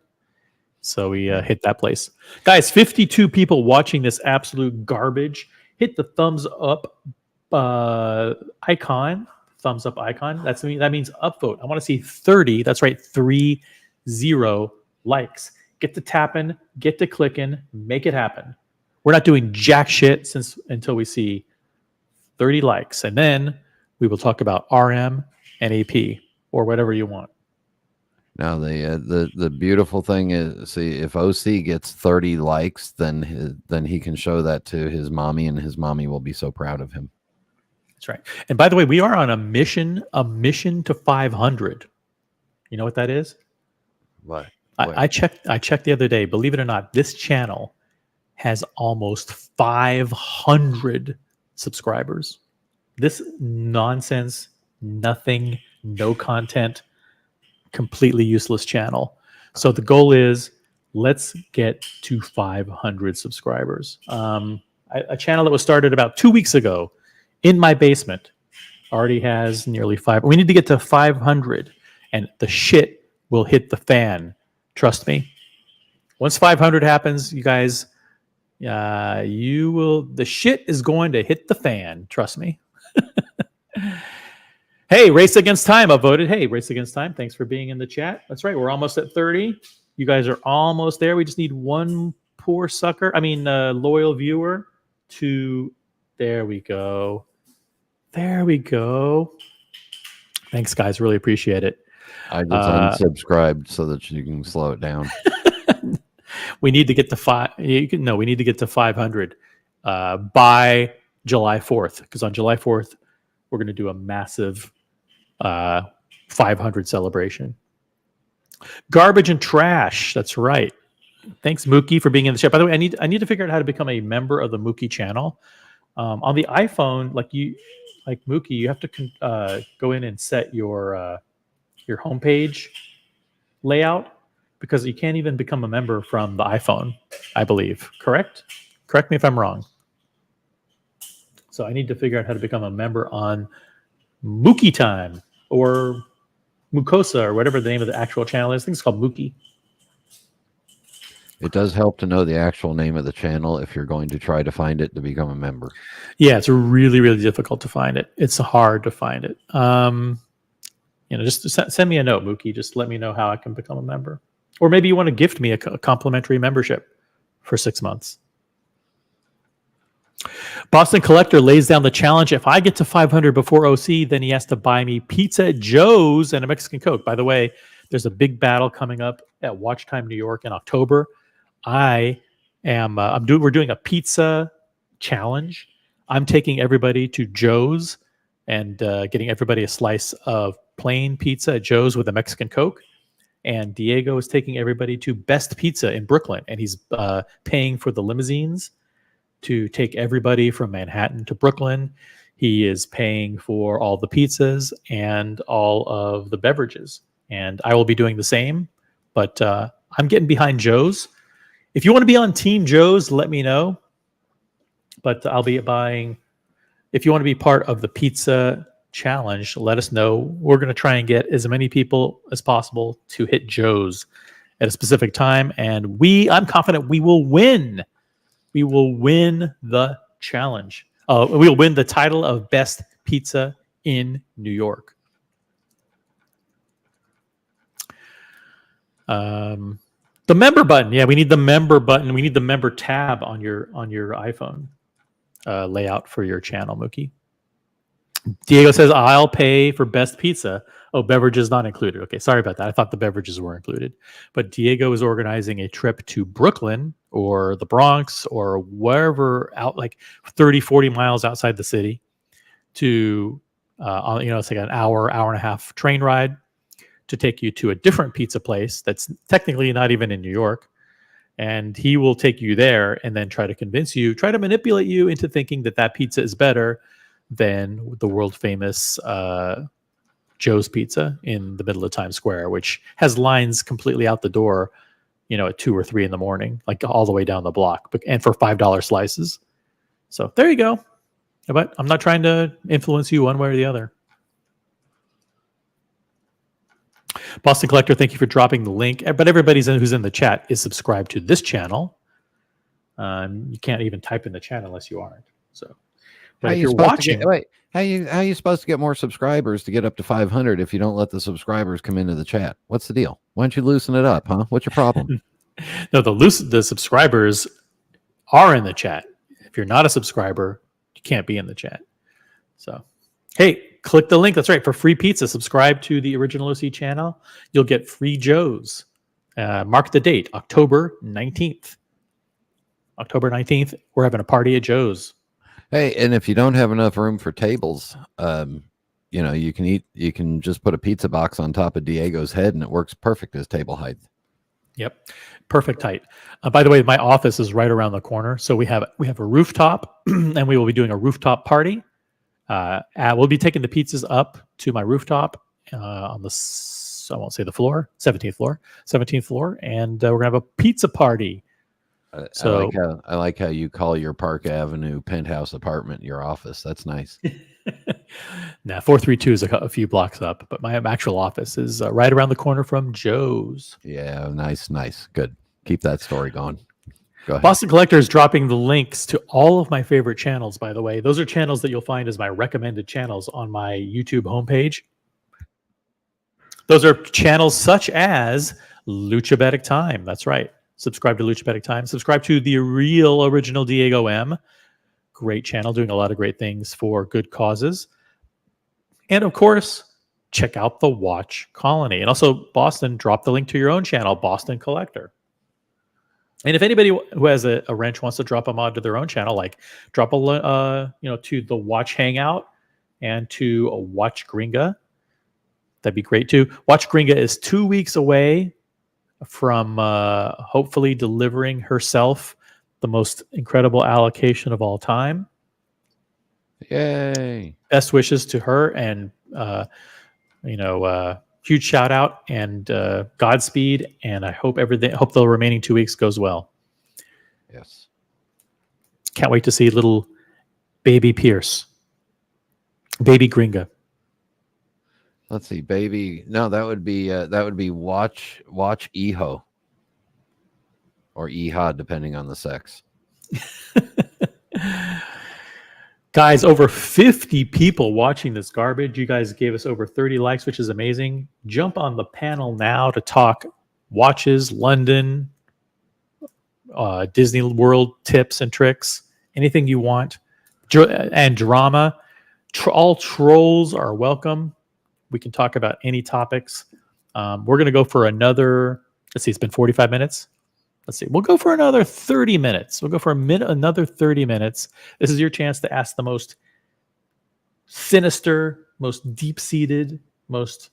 So we hit that place. Guys, 52 people watching this absolute garbage. Hit the thumbs up icon. Thumbs up icon. That means upvote. I want to see 30. That's right, 30 likes. Get to tapping, get to clicking, make it happen. We're not doing jack shit until we see 30 likes, and then we will talk about RM and AP or whatever you want. Now the beautiful thing is, see, if OC gets 30 likes, then he can show that to his mommy, and his mommy will be so proud of him. That's right. And by the way, we are on a mission to 500. You know what that is? What? I checked the other day. Believe it or not, this channel has almost 500 subscribers. This nonsense, nothing, no content, completely useless channel. So the goal is, let's get to 500 subscribers. A channel that was started about 2 weeks ago in my basement already has nearly 5. We need to get to 500, and the shit will hit the fan. Trust me. Once 500 happens, you guys, the shit is going to hit the fan. Trust me. Hey, Race Against Time. I voted. Hey, Race Against Time. Thanks for being in the chat. That's right. We're almost at 30. You guys are almost there. We just need one poor sucker. Loyal viewer to. There we go. There we go. Thanks, guys. Really appreciate it. I just unsubscribed so that you can slow it down. We need to get to we need to get to 500 by July 4th, because on July 4th we're going to do a massive 500 celebration. Garbage and trash. That's right. Thanks, Mookie, for being in the chat. By the way, I need to figure out how to become a member of the Mookie channel. On the iPhone, like Mookie, you have to go in and set your homepage layout, because you can't even become a member from the iPhone, I believe. Correct me if I'm wrong. So I need to figure out how to become a member on Mookie Time or Mucosa or whatever the name of the actual channel is. I think it's called Mookie. It does help to know the actual name of the channel if you're going to try to find it to become a member. Yeah, it's really, really difficult to find it. It's hard to find it. Just send me a note, Mookie. Just let me know how I can become a member. Or maybe you want to gift me a complimentary membership for 6 months. Boston Collector lays down the challenge. If I get to 500 before OC, then he has to buy me pizza at Joe's and a Mexican Coke. By the way, there's a big battle coming up at Watch Time New York in October. We're doing a pizza challenge. I'm taking everybody to Joe's and getting everybody a slice of plain pizza at Joe's with a Mexican Coke. And Diego is taking everybody to Best Pizza in Brooklyn, and he's paying for the limousines to take everybody from Manhattan to Brooklyn. He is paying for all the pizzas and all of the beverages. And I will be doing the same, but I'm getting behind Joe's. If you want to be on Team Joe's, let me know. But I'll be buying, if you want to be part of the pizza challenge, let us know. We're going to try and get as many people as possible to hit Joe's at a specific time. And I'm confident we will win. We will win the challenge. We will win the title of Best Pizza in New York. The member button. Yeah, we need the member button. We need the member tab on your iPhone layout for your channel, Mookie. Diego says, I'll pay for Best Pizza. Oh, beverages not included. Okay, sorry about that. I thought the beverages were included. But Diego is organizing a trip to Brooklyn or the Bronx or wherever out, like 30, 40 miles outside the city to, it's like an hour and a half train ride to take you to a different pizza place that's technically not even in New York. And he will take you there and then try to manipulate you into thinking that pizza is better than the world famous Joe's Pizza in the middle of Times Square, which has lines completely out the door, at 2 or 3 in the morning, like all the way down the block, and for $5 slices. So there you go. But I'm not trying to influence you one way or the other. Boston Collector, thank you for dropping the link. But everybody who's in the chat is subscribed to this channel. You can't even type in the chat unless you aren't. So, but if you're watching, how are you supposed to get more subscribers to get up to 500 if you don't let the subscribers come into the chat? What's the deal? Why don't you loosen it up, huh? What's your problem? No, the subscribers are in the chat. If you're not a subscriber, you can't be in the chat. So, hey, click the link. That's right. For free pizza, subscribe to the Original OC channel. You'll get free Joe's. Mark the date, October 19th. October 19th, we're having a party at Joe's. Hey, and if you don't have enough room for tables, you can just put a pizza box on top of Diego's head and it works perfect as table height. Yep. Perfect height. By the way, my office is right around the corner. So we have a rooftop and we will be doing a rooftop party. We'll be taking the pizzas up to my rooftop on the, I won't say the floor, 17th floor. And we're going to have a pizza party. So I like how you call your Park Avenue penthouse apartment your office. That's nice. Now, 432 is a few blocks up, but my actual office is right around the corner from Joe's. Yeah, nice. Good. Keep that story going. Go ahead. Boston Collector is dropping the links to all of my favorite channels, by the way. Those are channels that you'll find as my recommended channels on my YouTube homepage. Those are channels such as Luchabetic Time. That's right. Subscribe to Luchabetic Time. Subscribe to the real original Diego M. Great channel, doing a lot of great things for good causes. And of course, check out the Watch Colony. And also, Boston, drop the link to your own channel, Boston Collector. And if anybody who has a wrench wants to drop a mod to their own channel, like drop a to the Watch Hangout and to a Watch Gringa, that'd be great too. Watch Gringa is 2 weeks away from hopefully delivering herself the most incredible allocation of all time. Yay! Best wishes to her, and huge shout out and Godspeed. And I hope hope the remaining 2 weeks goes well. Yes. Can't wait to see little baby Pierce, baby Gringa. Let's see, baby. No, that would be watch Eho or Eha, depending on the sex. Guys, over 50 people watching this garbage. You guys gave us over 30 likes, which is amazing. Jump on the panel now to talk watches, London, Disney World tips and tricks, anything you want, and drama. All trolls are welcome. We can talk about any topics. We're going to go for another, let's see, it's been 45 minutes. Let's see, we'll go for another 30 minutes. We'll go for another 30 minutes. This is your chance to ask the most sinister, most deep-seated, most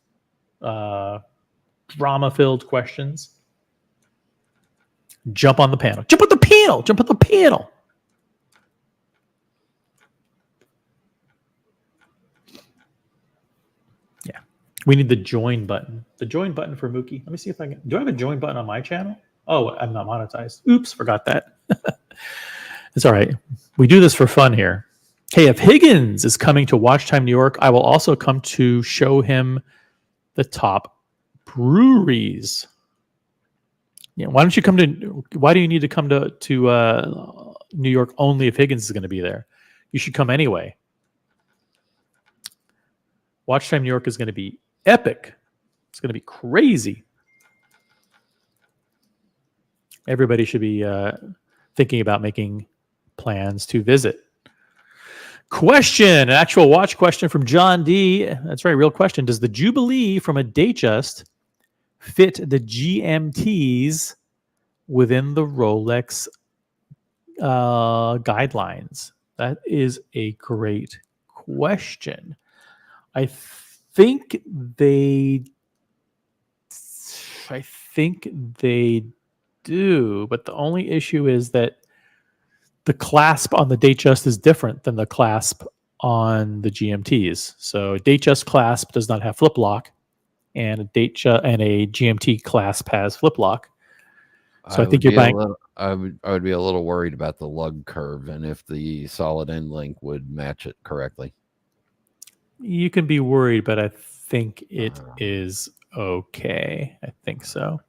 drama-filled questions. Jump on the panel. Jump on the panel. Jump on the panel. Yeah. We need the join button. The join button for Mookie. Let me see if I can. Do I have a join button on my channel? Oh, I'm not monetized. Oops, forgot that. It's all right. We do this for fun here. Hey, if Higgins is coming to Watch Time New York, I will also come to show him the top breweries. Yeah, why don't you come to? Why do you need to come to New York only if Higgins is going to be there? You should come anyway. Watch Time New York is going to be epic. It's going to be crazy. Everybody should be thinking about making plans to visit. Question, an actual watch question from John D. That's right, real question. Does the Jubilee from a Datejust fit the GMTs within the Rolex guidelines? That is a great question. I think they do, but the only issue is that the clasp on the Datejust is different than the clasp on the GMTs. So Datejust clasp does not have flip lock, and a GMT clasp has flip lock. So I think you're buying. I would be a little worried about the lug curve and if the solid end link would match it correctly. You can be worried, but I think it is okay. I think so.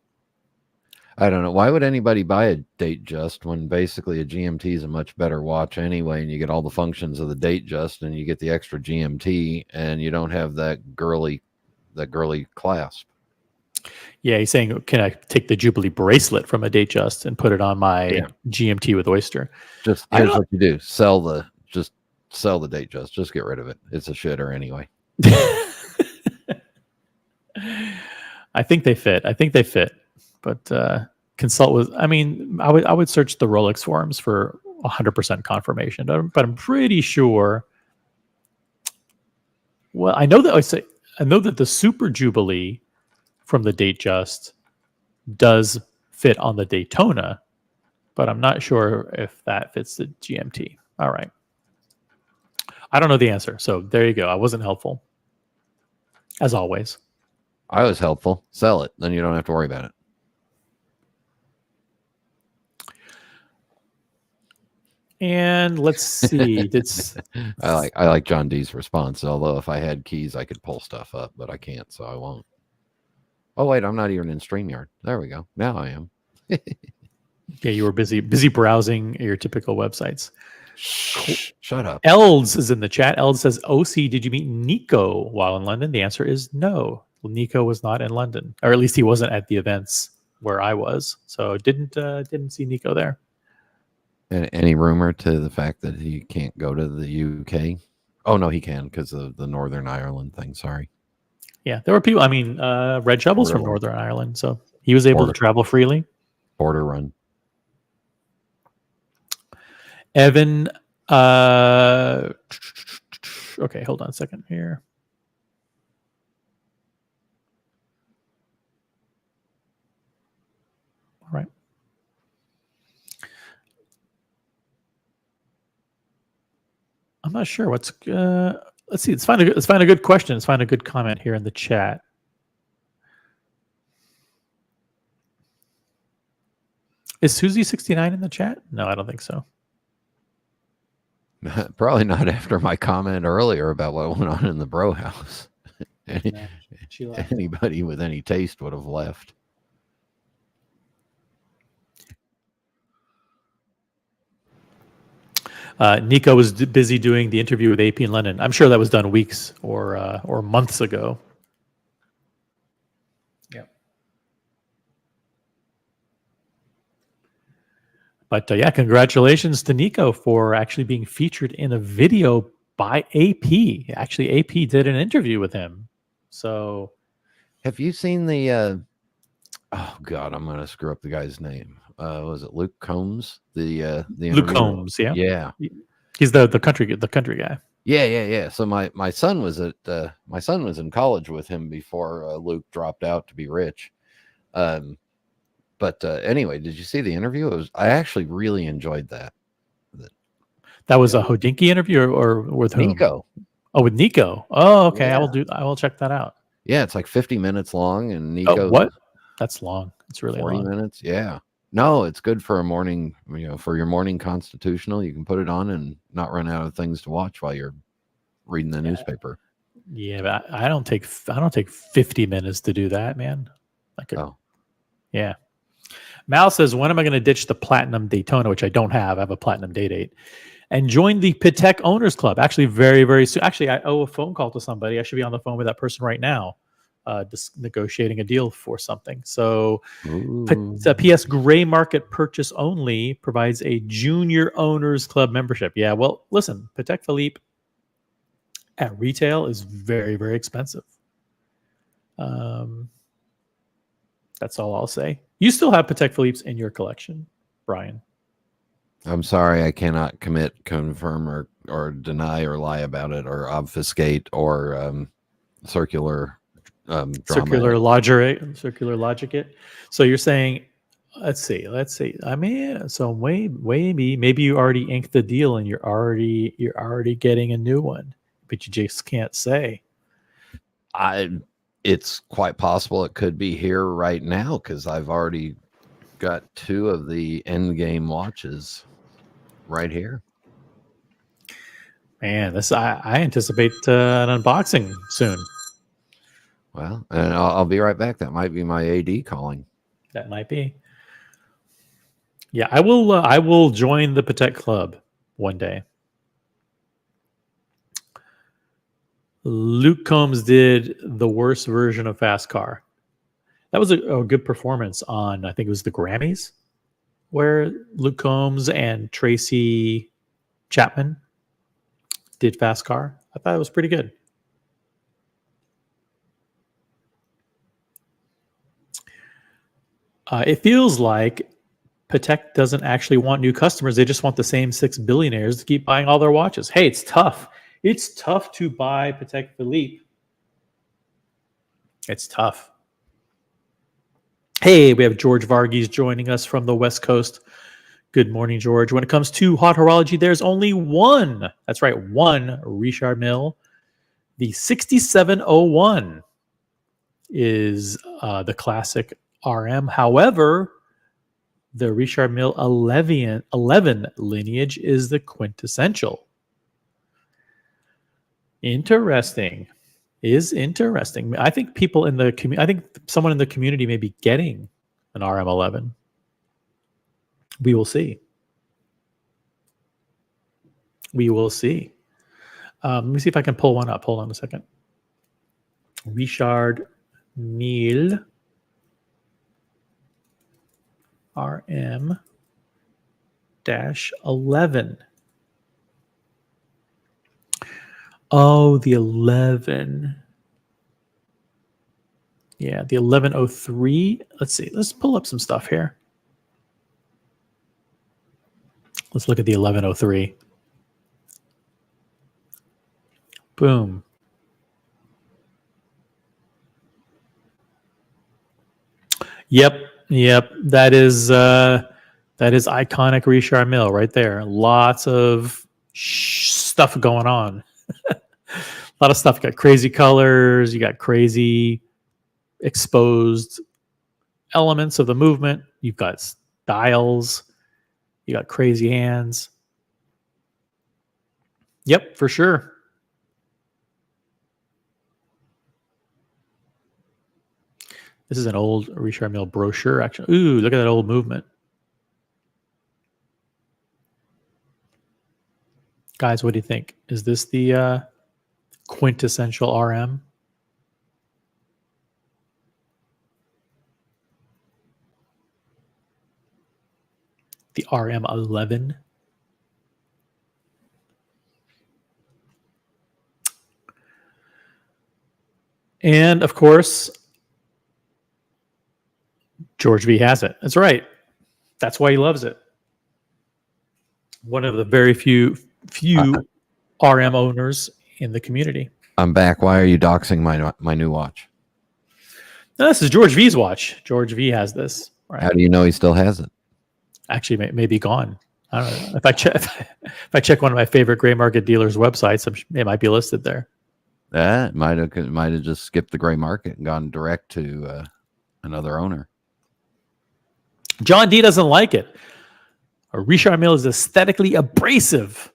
I don't know. Why would anybody buy a Datejust when basically a GMT is a much better watch anyway, and you get all the functions of the Datejust, and you get the extra GMT, and you don't have that girly clasp. Yeah, he's saying, can I take the Jubilee bracelet from a Datejust and put it on my GMT with Oyster? Just here's what you do: sell the Datejust. Just get rid of it. It's a shitter anyway. I think they fit. But consult with. I mean, I would search the Rolex forums for 100% confirmation. But I'm pretty sure. Well, I know that the Super Jubilee from the Datejust does fit on the Daytona, but I'm not sure if that fits the GMT. All right. I don't know the answer, so there you go. I wasn't helpful, as always. I was helpful. Sell it, then you don't have to worry about it. And let's see. I like John D's response. Although if I had keys, I could pull stuff up, but I can't, so I won't. Oh wait, I'm not even in StreamYard. There we go. Now I am. Yeah, you were busy browsing your typical websites. Shut up. Elds is in the chat. Elds says, "OC, did you meet Nico while in London?" The answer is no. Nico was not in London, or at least he wasn't at the events where I was, so didn't see Nico there. Any rumor to the fact that he can't go to the UK? Oh no, he can because of the Northern Ireland thing. Sorry. Yeah, there were people. I mean, Red Shovel's from Northern Ireland, so he was able to travel freely. Border run. Evan, okay, hold on a second here. All right. I'm not sure what's. Let's see. Let's find a good question. Let's find a good comment here in the chat. Is Susie69 in the chat? No, I don't think so. Probably not after my comment earlier about what went on in the bro house. Anybody with any taste would have left. Nico was busy doing the interview with AP in London. I'm sure that was done weeks or months ago. Yeah. But yeah, congratulations to Nico for actually being featured in a video by AP. Actually, AP did an interview with him. So, have you seen the? Oh God, I'm gonna screw up the guy's name. Was it Luke Combs? The Luke Combs, yeah, yeah. He's the country guy. Yeah. So my son was in college with him before Luke dropped out to be rich. But anyway, did you see the interview? I actually really enjoyed that. That was a Hodinkee interview or with whom? Nico. Oh, with Nico. Oh, okay. Yeah. I will check that out. Yeah, it's like 50 minutes long, and Nico. What? That's long. It's really 40 long. minutes. Yeah. No, it's good for a morning. For your morning constitutional, you can put it on and not run out of things to watch while you're reading the newspaper. Yeah, but I don't take 50 minutes to do that, man. Yeah. Mal says, when am I going to ditch the Platinum Daytona, which I don't have? I have a Platinum Day date. And join the Patek Owners Club. Actually, very, very soon. Actually, I owe a phone call to somebody. I should be on the phone with that person right now, just negotiating a deal for something. So, PS Gray Market purchase only provides a Junior Owners Club membership. Yeah, well, listen, Patek Philippe at retail is very, very expensive. That's all I'll say. You still have Patek Philippe's in your collection, Brian. I'm sorry, I cannot commit, confirm, or deny, or lie about it, or obfuscate, or circular logic it. So you're saying, let's see. I mean, so maybe you already inked the deal and you're already getting a new one, but you just can't say. It's quite possible it could be here right now because I've already got 2 of the Endgame watches right here. Man, I anticipate an unboxing soon. Well, and I'll be right back. That might be my AD calling. That might be. Yeah, I will join the Patek Club one day. Luke Combs did the worst version of Fast Car. That was a good performance on, I think it was the Grammys, where Luke Combs and Tracy Chapman did Fast Car. I thought it was pretty good. It feels like Patek doesn't actually want new customers. They just want the same 6 billionaires to keep buying all their watches. Hey, it's tough. It's tough to buy Patek Philippe. It's tough. Hey, we have George Varghese joining us from the West Coast. Good morning, George. When it comes to hot horology, there's only one. That's right, one Richard Mille. The 6701 is the classic RM. However, the Richard Mille 11 lineage is the quintessential. Interesting. Is interesting. I think people in the community, I think someone in the community may be getting an RM11. We will see. We will see. Let me see if I can pull one up. Hold on a second. Richard Mille RM-11. Oh, the 11. Yeah, the 1103. Let's see. Let's pull up some stuff here. Let's look at the 1103. Boom. Yep. That is iconic Richard Mille right there. Lots of stuff going on. A lot of stuff. You got crazy colors. You got crazy exposed elements of the movement. You've got dials. You got crazy hands. Yep, for sure. This is an old Richard Mille brochure, actually. Ooh, look at that old movement. Guys, what do you think? Is this the quintessential RM? The RM11? And of course, George V has it. That's right. That's why he loves it. One of the very few RM owners in the community. I'm back. Why are you doxing my new watch? No, this is George V's watch. George V has this. Right? How do you know he still has it? Actually, may be gone. I don't know. If I check one of my favorite gray market dealers' websites, it might be listed there. That might have just skipped the gray market and gone direct to another owner. John D doesn't like it. Richard Mille is aesthetically abrasive.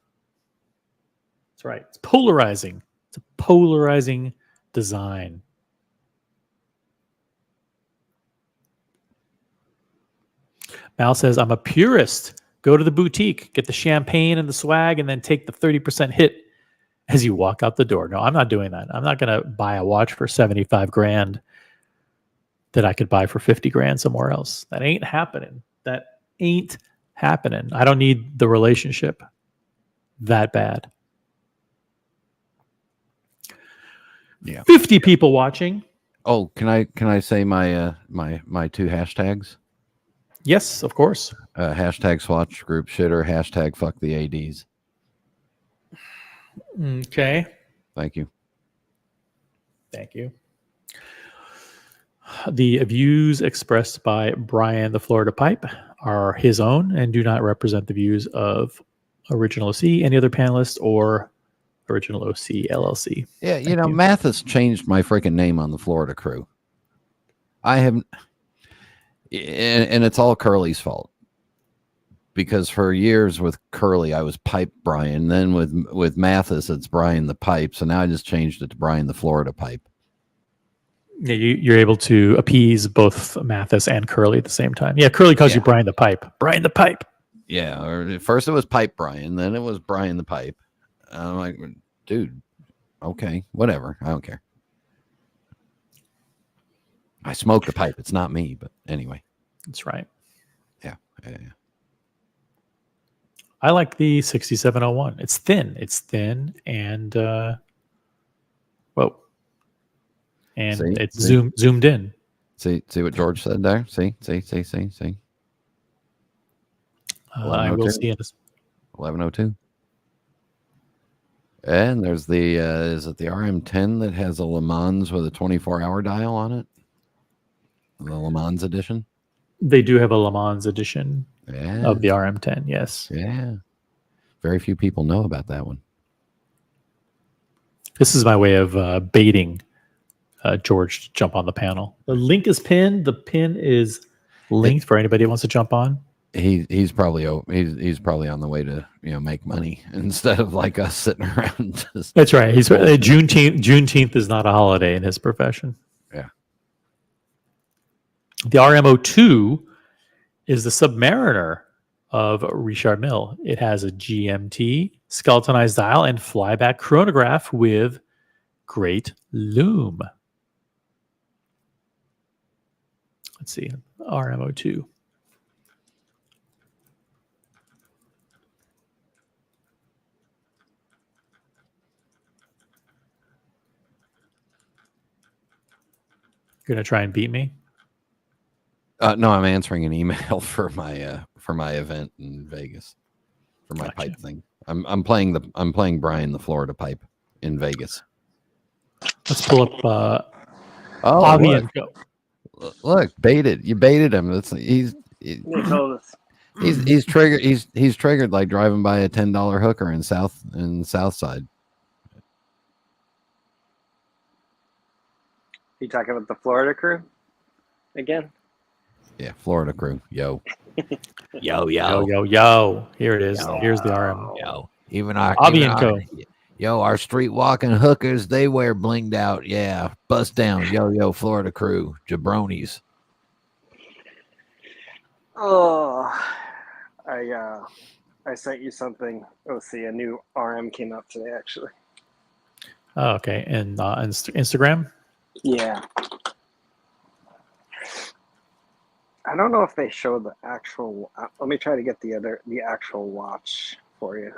That's right. It's polarizing. It's a polarizing design. Mal says, I'm a purist. Go to the boutique, get the champagne and the swag, and then take the 30% hit as you walk out the door. No, I'm not doing that. I'm not going to buy a watch for 75 grand that I could buy for 50 grand somewhere else. That ain't happening. That ain't happening. I don't need the relationship that bad. Yeah. 50 people watching. Oh, can I say my my two hashtags? Yes, of course. Hashtag Swatch Group Shitter. Hashtag Fuck the ADs. Okay. Thank you. Thank you. The views expressed by Brian the Florida Pipe are his own and do not represent the views of Original OC, any other panelist, or Original OC LLC. Yeah, you know, Mathis changed my freaking name on the Florida crew. I have, and it's all Curly's fault. Because for years with Curly, I was Pipe Brian. Then with Mathis, it's Brian the Pipe. So now I just changed it to Brian the Florida Pipe. Yeah, you're able to appease both Mathis and Curly at the same time. Yeah, Curly calls you Brian the Pipe. Brian the Pipe. Yeah, or at first it was Pipe Brian, then it was Brian the Pipe. I'm like, dude, okay, whatever. I don't care. I smoke the pipe. It's not me, but anyway. That's right. Yeah. I like the 6701. It's thin and whoa. And See? it's zoomed in. See what George said there? See. I will see it. 1102. And there's the is it the RM10 that has a Le Mans with a 24-hour dial on it? The Le Mans edition? They do have a Le Mans edition Yeah. of the RM10, yes. Yeah. Very few people know about that one. This is my way of baiting George to jump on the panel. The link is pinned. The pin is linked for anybody who wants to jump on. He's probably he's probably on the way to make money instead of like us sitting around. That's right. He's Juneteenth is not a holiday in his profession. Yeah. The RMO2 is the Submariner of Richard Mille. It has a GMT skeletonized dial and flyback chronograph with great loom. Let's see, RMO2. You're gonna try and beat me? No, I'm answering an email for my event in Vegas for my Gotcha. pipe thing. I'm playing Brian the Florida pipe in Vegas. Let's pull up Oh, and go. look, baited. You baited him. They told us. He's triggered. He's triggered like driving by a $10 hooker in Southside. You talking about the Florida crew again? Yeah, Florida crew. Yo. Yo. Here it is. Here's the RM. Yo. Even our our street walking hookers, they wear blinged out. Yeah. Bust down. Yo, Florida crew. Jabronis. Oh, I sent you something. Oh, see, a new RM came out today, actually. Oh, okay. And Instagram? Yeah. I don't know if they show the actual. Let me try to get the actual watch for you.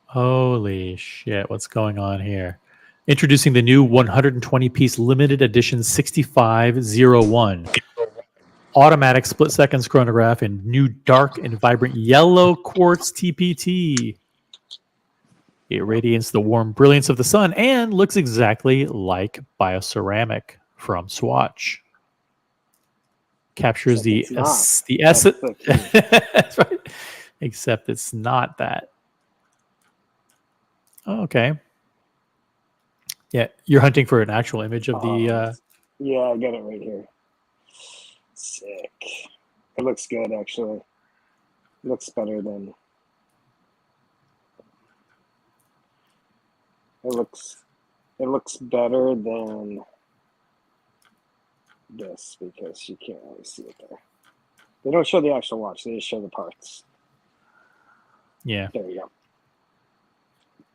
Holy shit, what's going on here? Introducing the new 120-piece limited edition 6501 automatic split-second chronograph in new dark and vibrant yellow quartz TPT. It radiates the warm brilliance of the sun and looks exactly like bioceramic from Swatch. Captures the essence. That's right. Except it's not that. Oh, okay. Yeah, you're hunting for an actual image of the. Yeah, I got it right here. Sick. It looks good, actually. It looks better than. It looks better than this because you can't really see it there. They don't show the actual watch; they just show the parts. Yeah. There you go.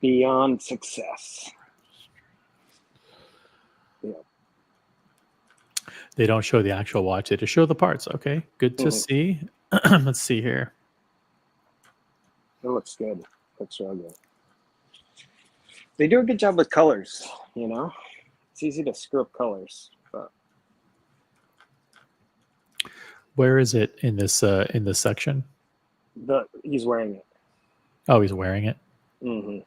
Beyond success. Yeah. They don't show the actual watch; they just show the parts. Okay, good to see. Let's see here. It looks good. Looks real good. They do a good job with colors. You know, it's easy to screw up colors, but. Where is it in this section? He's wearing it. Oh, he's wearing it. Mm-hmm.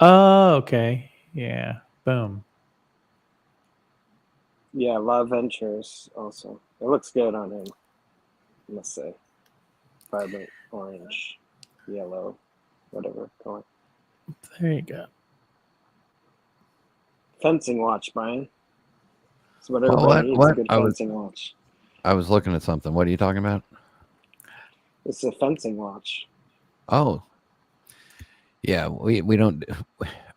Oh, okay. Yeah. Boom. Yeah, Love Ventures also. It looks good on him, I must say. Vibrant orange, yellow, whatever color. There you go. Fencing watch, Brian. That's what everybody needs, a good fencing watch. I was looking at something. What are you talking about? It's a fencing watch. Oh. Yeah, we don't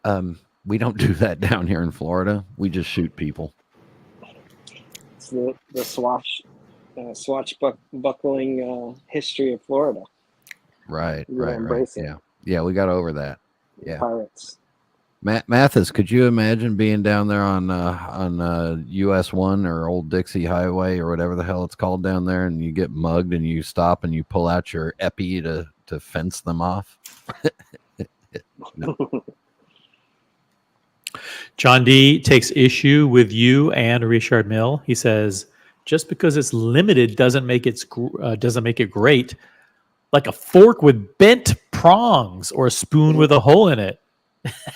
do that down here in Florida. We just shoot people. It's the swashbuckling history of Florida. Right. It. Yeah, we got over that. Yeah. Pirates. Mathis, could you imagine being down there on US 1 or Old Dixie Highway or whatever the hell it's called down there, and you get mugged and you stop and you pull out your epi to fence them off? No. John D takes issue with you and Richard Mille. He says, just because it's limited doesn't make it great. Like a fork with bent prongs or a spoon with a hole in it.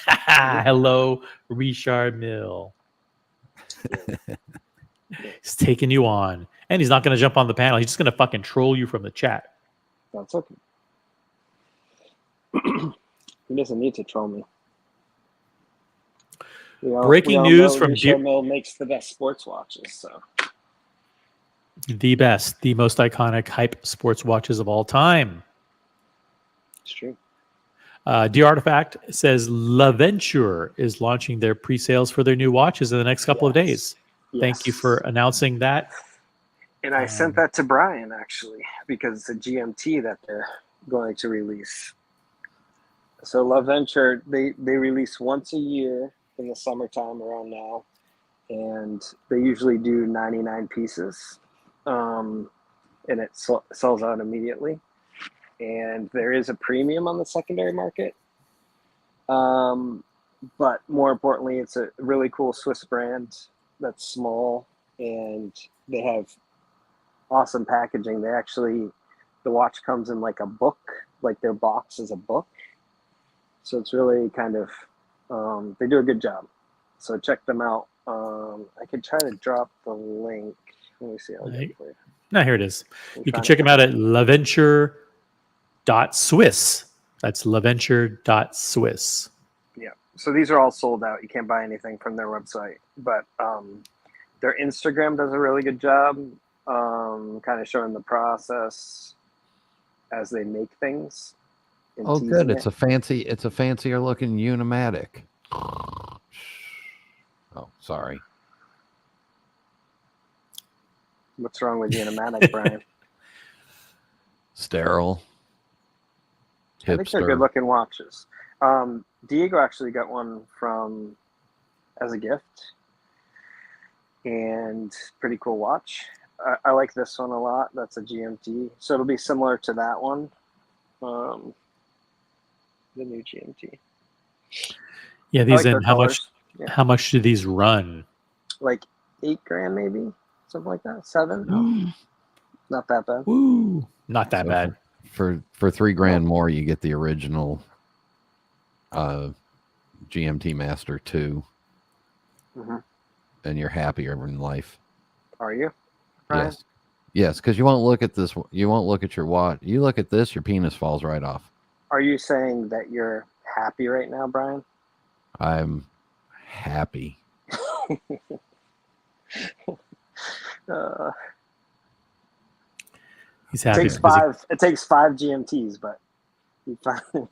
Hello, Richard Mille. He's taking you on. And he's not going to jump on the panel. He's just going to fucking troll you from the chat. That's okay. He doesn't need to troll me. Breaking news from Richard Mille makes the best sports watches. So the best, the most iconic hype sports watches of all time. It's true. The Artifact says LaVenture is launching their pre-sales for their new watches in the next couple of days. Yes. Thank you for announcing that. And I sent that to Brian, actually, because it's a GMT that they're going to release. So LaVenture, they release once a year in the summertime around now, and they usually do 99 pieces, and it sells out immediately. And there is a premium on the secondary market. But more importantly, it's a really cool Swiss brand that's small, and they have awesome packaging. The watch comes in like a book, like their box is a book. So it's really kind of, they do a good job. So check them out. I could try to drop the link. Let me see. I'll get it for you. No, here it is. I'm You can trying check to them out at laventure.swiss. That's laventure.swiss. Yeah. So these are all sold out. You can't buy anything from their website, but their Instagram does a really good job, kind of showing the process as they make things. And Oh, good. teasing It's a fancier looking unimatic. Oh, sorry. What's wrong with Unimatic, Brian? Sterile. I think they're Hipster. good looking watches. Diego actually got one as a gift, and pretty cool watch. I like this one a lot. That's a GMT, so it'll be similar to that one, the new GMT. Yeah, I these like their in how much? colors. Yeah. How much do these run? Like $8,000 maybe, something like that. 7. Not that bad. Woo! Not that So bad. For $3,000 more, you get the original GMT Master 2, Mm-hmm. and you're happier in life. Are you, Brian? Yes, because you won't look at this. You won't look at your watch. You look at this, your penis falls right off. Are you saying that you're happy right now, Brian? I'm happy. He's It happy. takes because five. It takes 5 GMTs, but you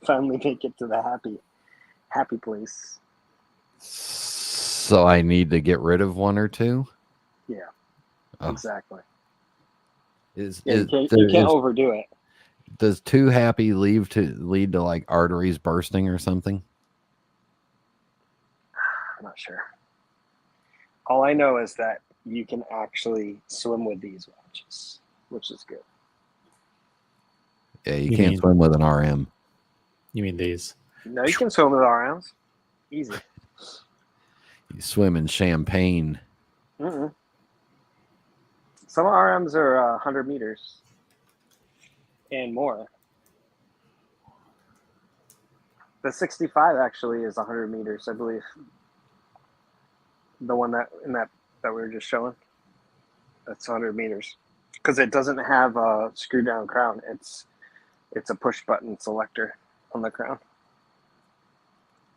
finally make it to the happy place. So I need to get rid of one or two. Yeah, Oh. exactly. You You can't overdo it. Does too happy lead to like arteries bursting or something? I'm not sure. All I know is that you can actually swim with these watches, which is good. Yeah, you can't swim with an RM. You mean these? No, you can swim with RMs. Easy. You swim in champagne. Mm-mm. Some RMs are 100 meters and more. The 65 actually is 100 meters, I believe. The one that we were just showing, that's 100 meters, because it doesn't have a screw down crown. It's a push button selector on the crown,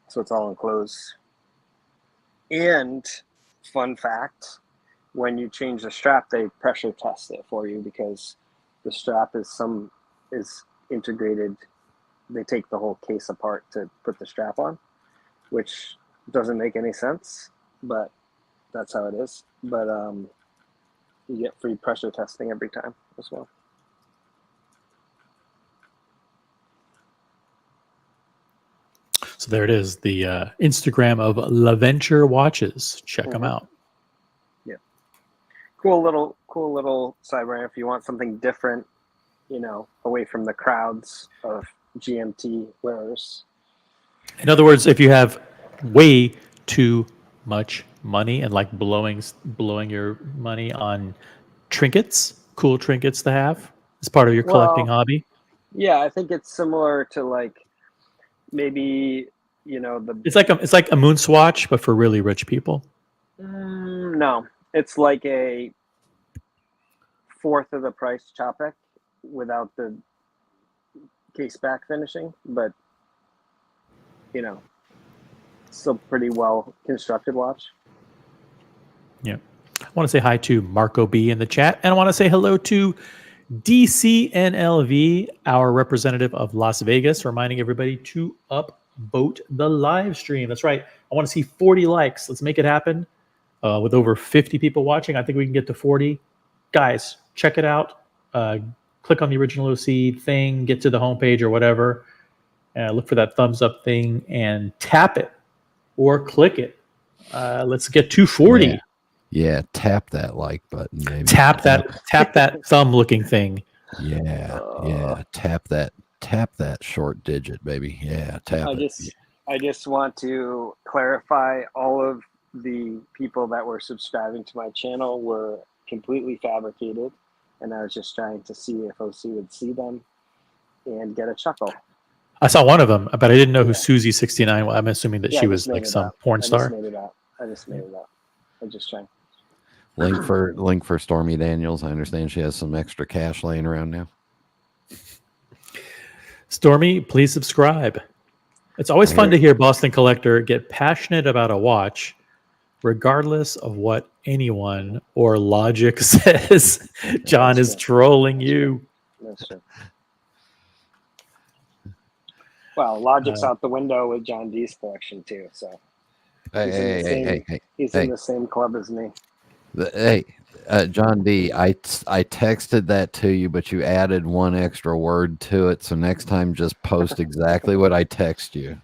so it's all enclosed. And fun fact, when you change the strap, they pressure test it for you, because the strap is integrated. They take the whole case apart to put the strap on, which doesn't make any sense, but that's how it is. But you get free pressure testing every time as well. So there it is. The Instagram of LaVenture Watches. Check them out. Yeah, cool little side brand if you want something different, away from the crowds of GMT wearers. In other words, if you have way too much money and like blowing your money on trinkets, cool trinkets to have as part of your collecting hobby. Yeah, I think it's similar to like maybe It's like a moon swatch, but for really rich people. No, it's like a fourth of the price Chopek without the case back finishing, but still pretty well constructed watch. Yeah. I want to say hi to Marco B in the chat, and I want to say hello to DCNLV, our representative of Las Vegas, reminding everybody to upvote the live stream. That's right. I want to see 40 likes. Let's make it happen. With over 50 people watching, I think we can get to 40. Guys, check it out. Click on the original OC thing, get to the homepage or whatever. Look for that thumbs up thing and tap it or click it. Let's get to 40. Yeah, tap that like button, baby. Tap that thumb looking thing. Yeah. Tap that short digit, baby. Yeah, tap it. I just want to clarify, all of the people that were subscribing to my channel were completely fabricated, and I was just trying to see if OC would see them and get a chuckle. I saw one of them, but I didn't know who Yeah. Susie 69 was. I'm assuming that Yeah, she I was just made like it some up. porn I star. just made it up. I'm just trying. Link for Stormy Daniels. I understand she has some extra cash laying around now. Stormy, please subscribe. It's always fun to hear Boston Collector get passionate about a watch, regardless of what anyone or logic says. John is trolling you. That's true. Well, Logic's out the window with John D's collection too, so he's in the same club as me. John D, I texted that to you, but you added one extra word to it. So next time, just post exactly what I text you.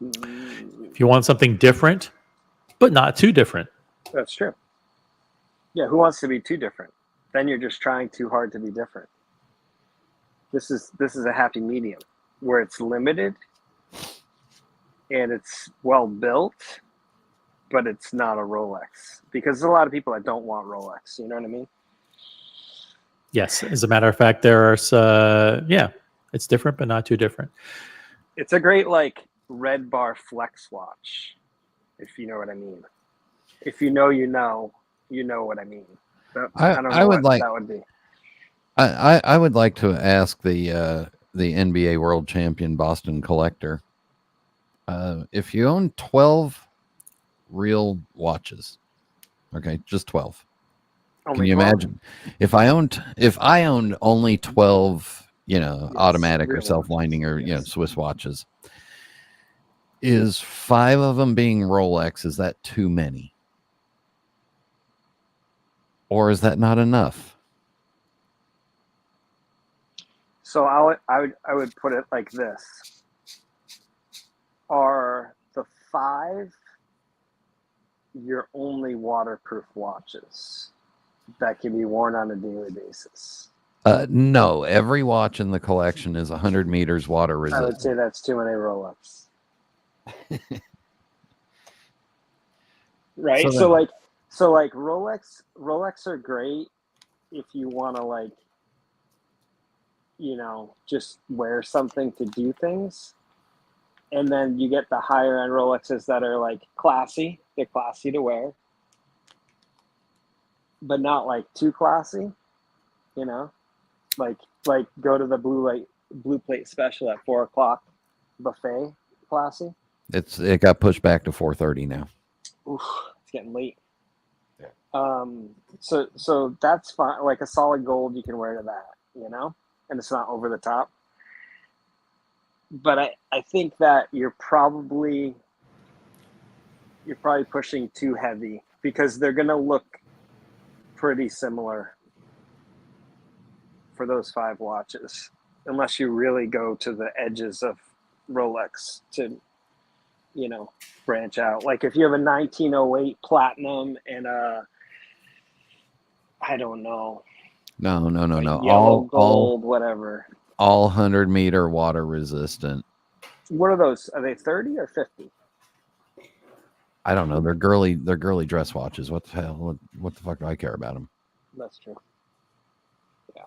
If you want something different, but not too different. That's true. Yeah, who wants to be too different? Then you're just trying too hard to be different. This is a happy medium where it's limited and it's well built, but it's not a Rolex, because there's a lot of people that don't want Rolex. You know what I mean? Yes, as a matter of fact, there are it's different, but not too different. It's a great like red bar flex watch, if you know what I mean. If you know what I mean. I don't know what that would be. I would like to ask the NBA World Champion Boston Collector, if you own 12 real watches, okay, just 12. Can you imagine if I owned only 12, automatic or self-winding or Swiss watches? Is 5 of them being Rolex? Is that too many? Or is that not enough? So I would put it like this. Are the 5 your only waterproof watches that can be worn on a daily basis? No, every watch in the collection is 100 meters water resistant. I would say that's too many Rolex. Right? So like Rolex are great if you want to just wear something to do things. And then you get the higher end Rolexes that are like classy. They're classy to wear, but not like too classy, like go to the blue plate special at 4:00 buffet classy. It got pushed back to 4:30 now. Oof, it's getting late. Yeah. So that's fine. Like a solid gold you can wear to that, and it's not over the top. But I think that you're probably pushing too heavy, because they're gonna look pretty similar for those 5 watches, unless you really go to the edges of Rolex to branch out. Like if you have a 1908 platinum and I don't know. No. Yellow gold, whatever. All 100 meter water resistant. What are those? Are they 30 or 50? I don't know. They're girly dress watches. What the hell? What the fuck do I care about them? That's true. Yeah.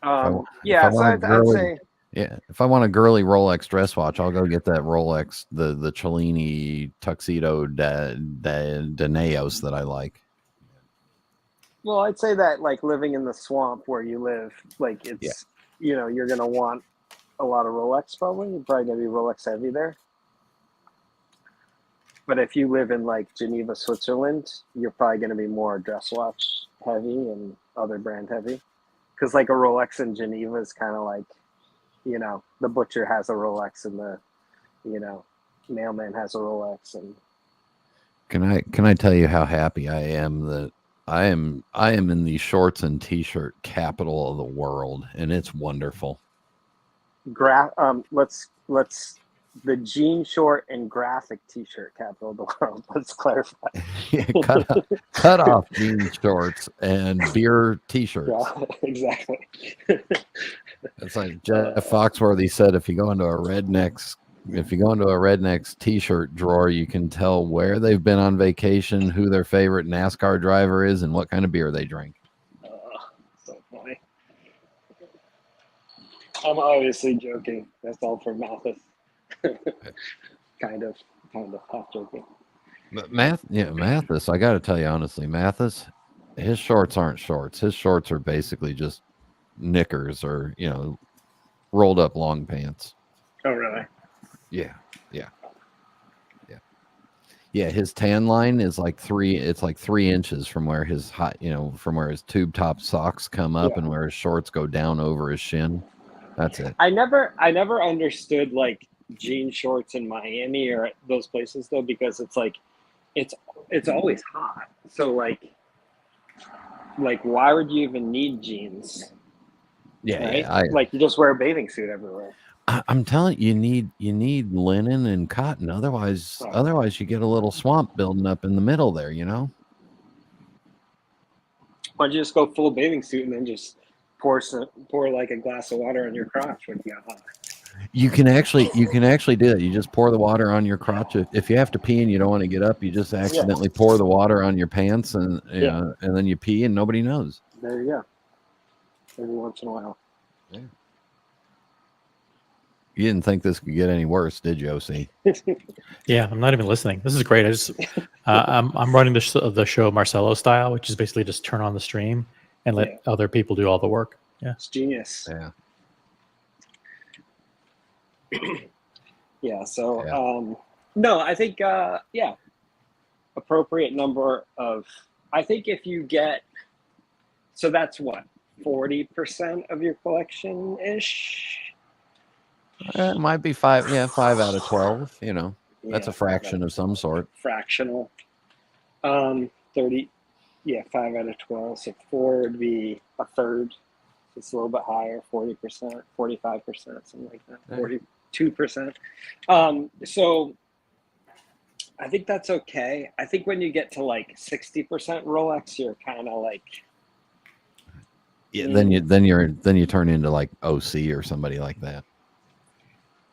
I'd say. Yeah, if I want a girly Rolex dress watch, I'll go get that Rolex, the Cellini Tuxedo Daneos that I like. Well, I'd say that like living in the swamp where you live, like it's you're gonna want a lot of Rolex. Probably you're probably gonna be Rolex heavy there. But if you live in like Geneva, Switzerland, you're probably gonna be more dress watch heavy and other brand heavy, because like a Rolex in Geneva is kind of like, the butcher has a Rolex and the, mailman has a Rolex. And can I tell you how happy I am that I am in the shorts and t-shirt capital of the world, and it's wonderful. Let's the jean short and graphic t-shirt capital of the world. Let's clarify. Yeah, cut off jean shorts and beer t-shirts. Yeah, exactly. It's like Jeff Foxworthy said, if you go into a redneck's t-shirt drawer, you can tell where they've been on vacation, who their favorite NASCAR driver is, and what kind of beer they drink. So funny. I'm obviously joking. That's all for Mathis. kind of half joking. But Mathis, I got to tell you honestly, Mathis, his shorts aren't shorts. His shorts are basically just knickers or, rolled up long pants. Oh, really? Yeah. His tan line is like 3 inches from where his from where his tube top socks come up and where his shorts go down over his shin. That's it. I never understood like jean shorts in Miami or those places though, because it's like it's always hot. So like why would you even need jeans? Yeah, right? Like you just wear a bathing suit everywhere. I'm telling you, you need linen and cotton. Otherwise you get a little swamp building up in the middle there. Why don't you just go full bathing suit and then just pour like a glass of water on your crotch when you got hot? You can actually do that. You just pour the water on your crotch. If you have to pee and you don't want to get up, you just accidentally pour the water on your pants and and then you pee and nobody knows. There you go. Every once in a while. Yeah. You didn't think this could get any worse, did you, OC? Yeah, I'm not even listening. This is great. I just I'm running the show Marcelo style, which is basically just turn on the stream and let other people do all the work. Yeah, it's genius. Yeah. Yeah. So no, I think appropriate number of. I think if you get, so that's what 40% of your collection ish. It might be 5 out of 12, that's a fraction of some sort. Fractional. 30, 5 out of 12. So 4 would be a third. It's a little bit higher, 40%, 45%, something like that, 42%. So I think that's okay. I think when you get to like 60% Rolex, you're kind of like. Yeah, then you turn into like OC or somebody like that.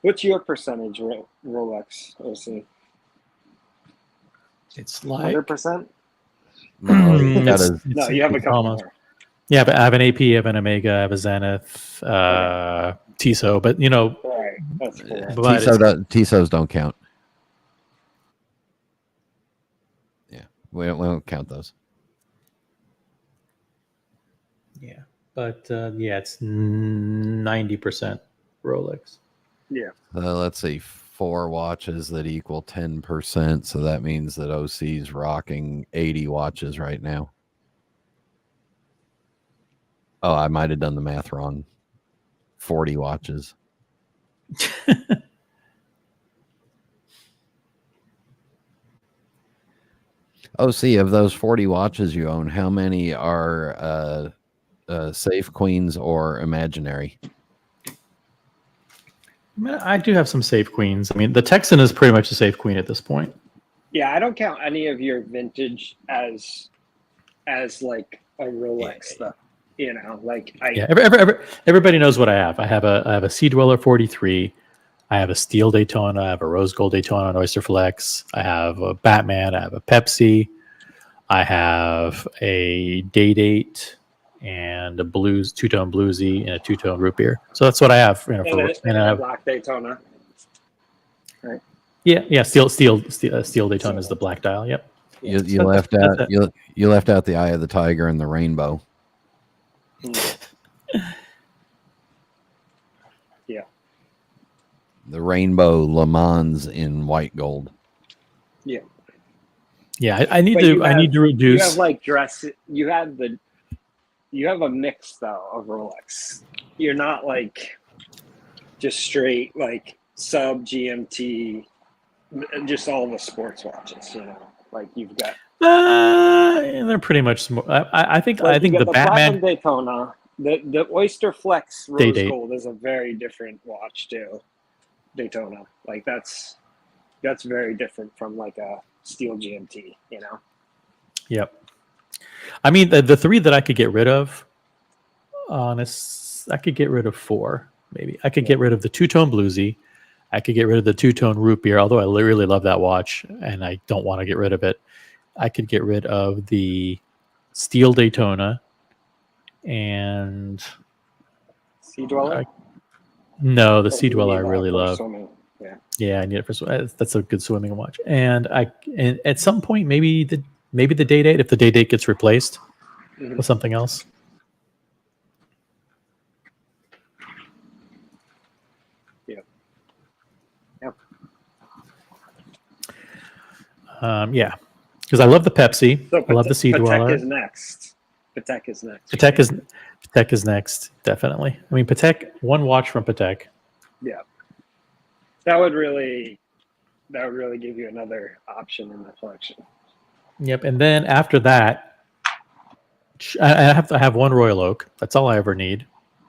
What's your percentage Rolex, OC? It's like 100%. No, You have a couple more. Yeah, but I have an AP, I have an Omega, I have a Zenith, Tissot, but right. That's cool. Tissots don't count. Yeah, we don't count those. Yeah, but it's 90% Rolex. Yeah. Let's see, 4 watches that equal 10%. So that means that OC's rocking 80 watches right now. Oh, I might have done the math wrong. 40 watches. OC, of those 40 watches you own, how many are safe queens or imaginary? I do have some safe queens. I mean, the Texan is pretty much a safe queen at this point. Yeah, I don't count any of your vintage as like a Rolex stuff. Everybody knows what I have. I have a Sea Dweller 43. I have a Steel Daytona. I have a Rose Gold Daytona on Oyster Flex. I have a Batman. I have a Pepsi. I have a Day-Date and a blues, two-tone bluesy, and a two-tone root beer. So that's what I have. And I have Black Daytona. Right. Yeah. Steel Daytona is the black dial. Yep. You left out you left out the Eye of the Tiger and the Rainbow. Yeah. The Rainbow Le Mans in white gold. Yeah. Yeah, I need to reduce. You have like dress. You have a mix though of Rolex. You're not like just straight like sub GMT, just all the sports watches. Like you've got. They're pretty much. I think the Batman Daytona, the Oyster Flex Rose Gold is a very different watch too. Daytona, like that's very different from like a Steel GMT. Yep. I mean, the 3 that I could get rid of, honestly, I could get rid of 4, maybe. I could get rid of the two-tone bluesy. I could get rid of the two-tone root beer, although I really love that watch and I don't want to get rid of it. I could get rid of the steel Daytona and Sea Dweller. no, the Or Sea do you Dweller I need that really for love. swimming? Yeah. Yeah, I need it for that's a good swimming watch. And at some point maybe the day date, if the day date gets replaced Mhm. with something else. Yep. Yeah, because I love the Pepsi. So I love the Sea Patek Dweller. is next. Patek is next. Patek is next, definitely. I mean, Patek, one watch from Patek. Yeah. That would really give you another option in the collection. Yep, and then after that, I have to have one Royal Oak. That's all I ever need.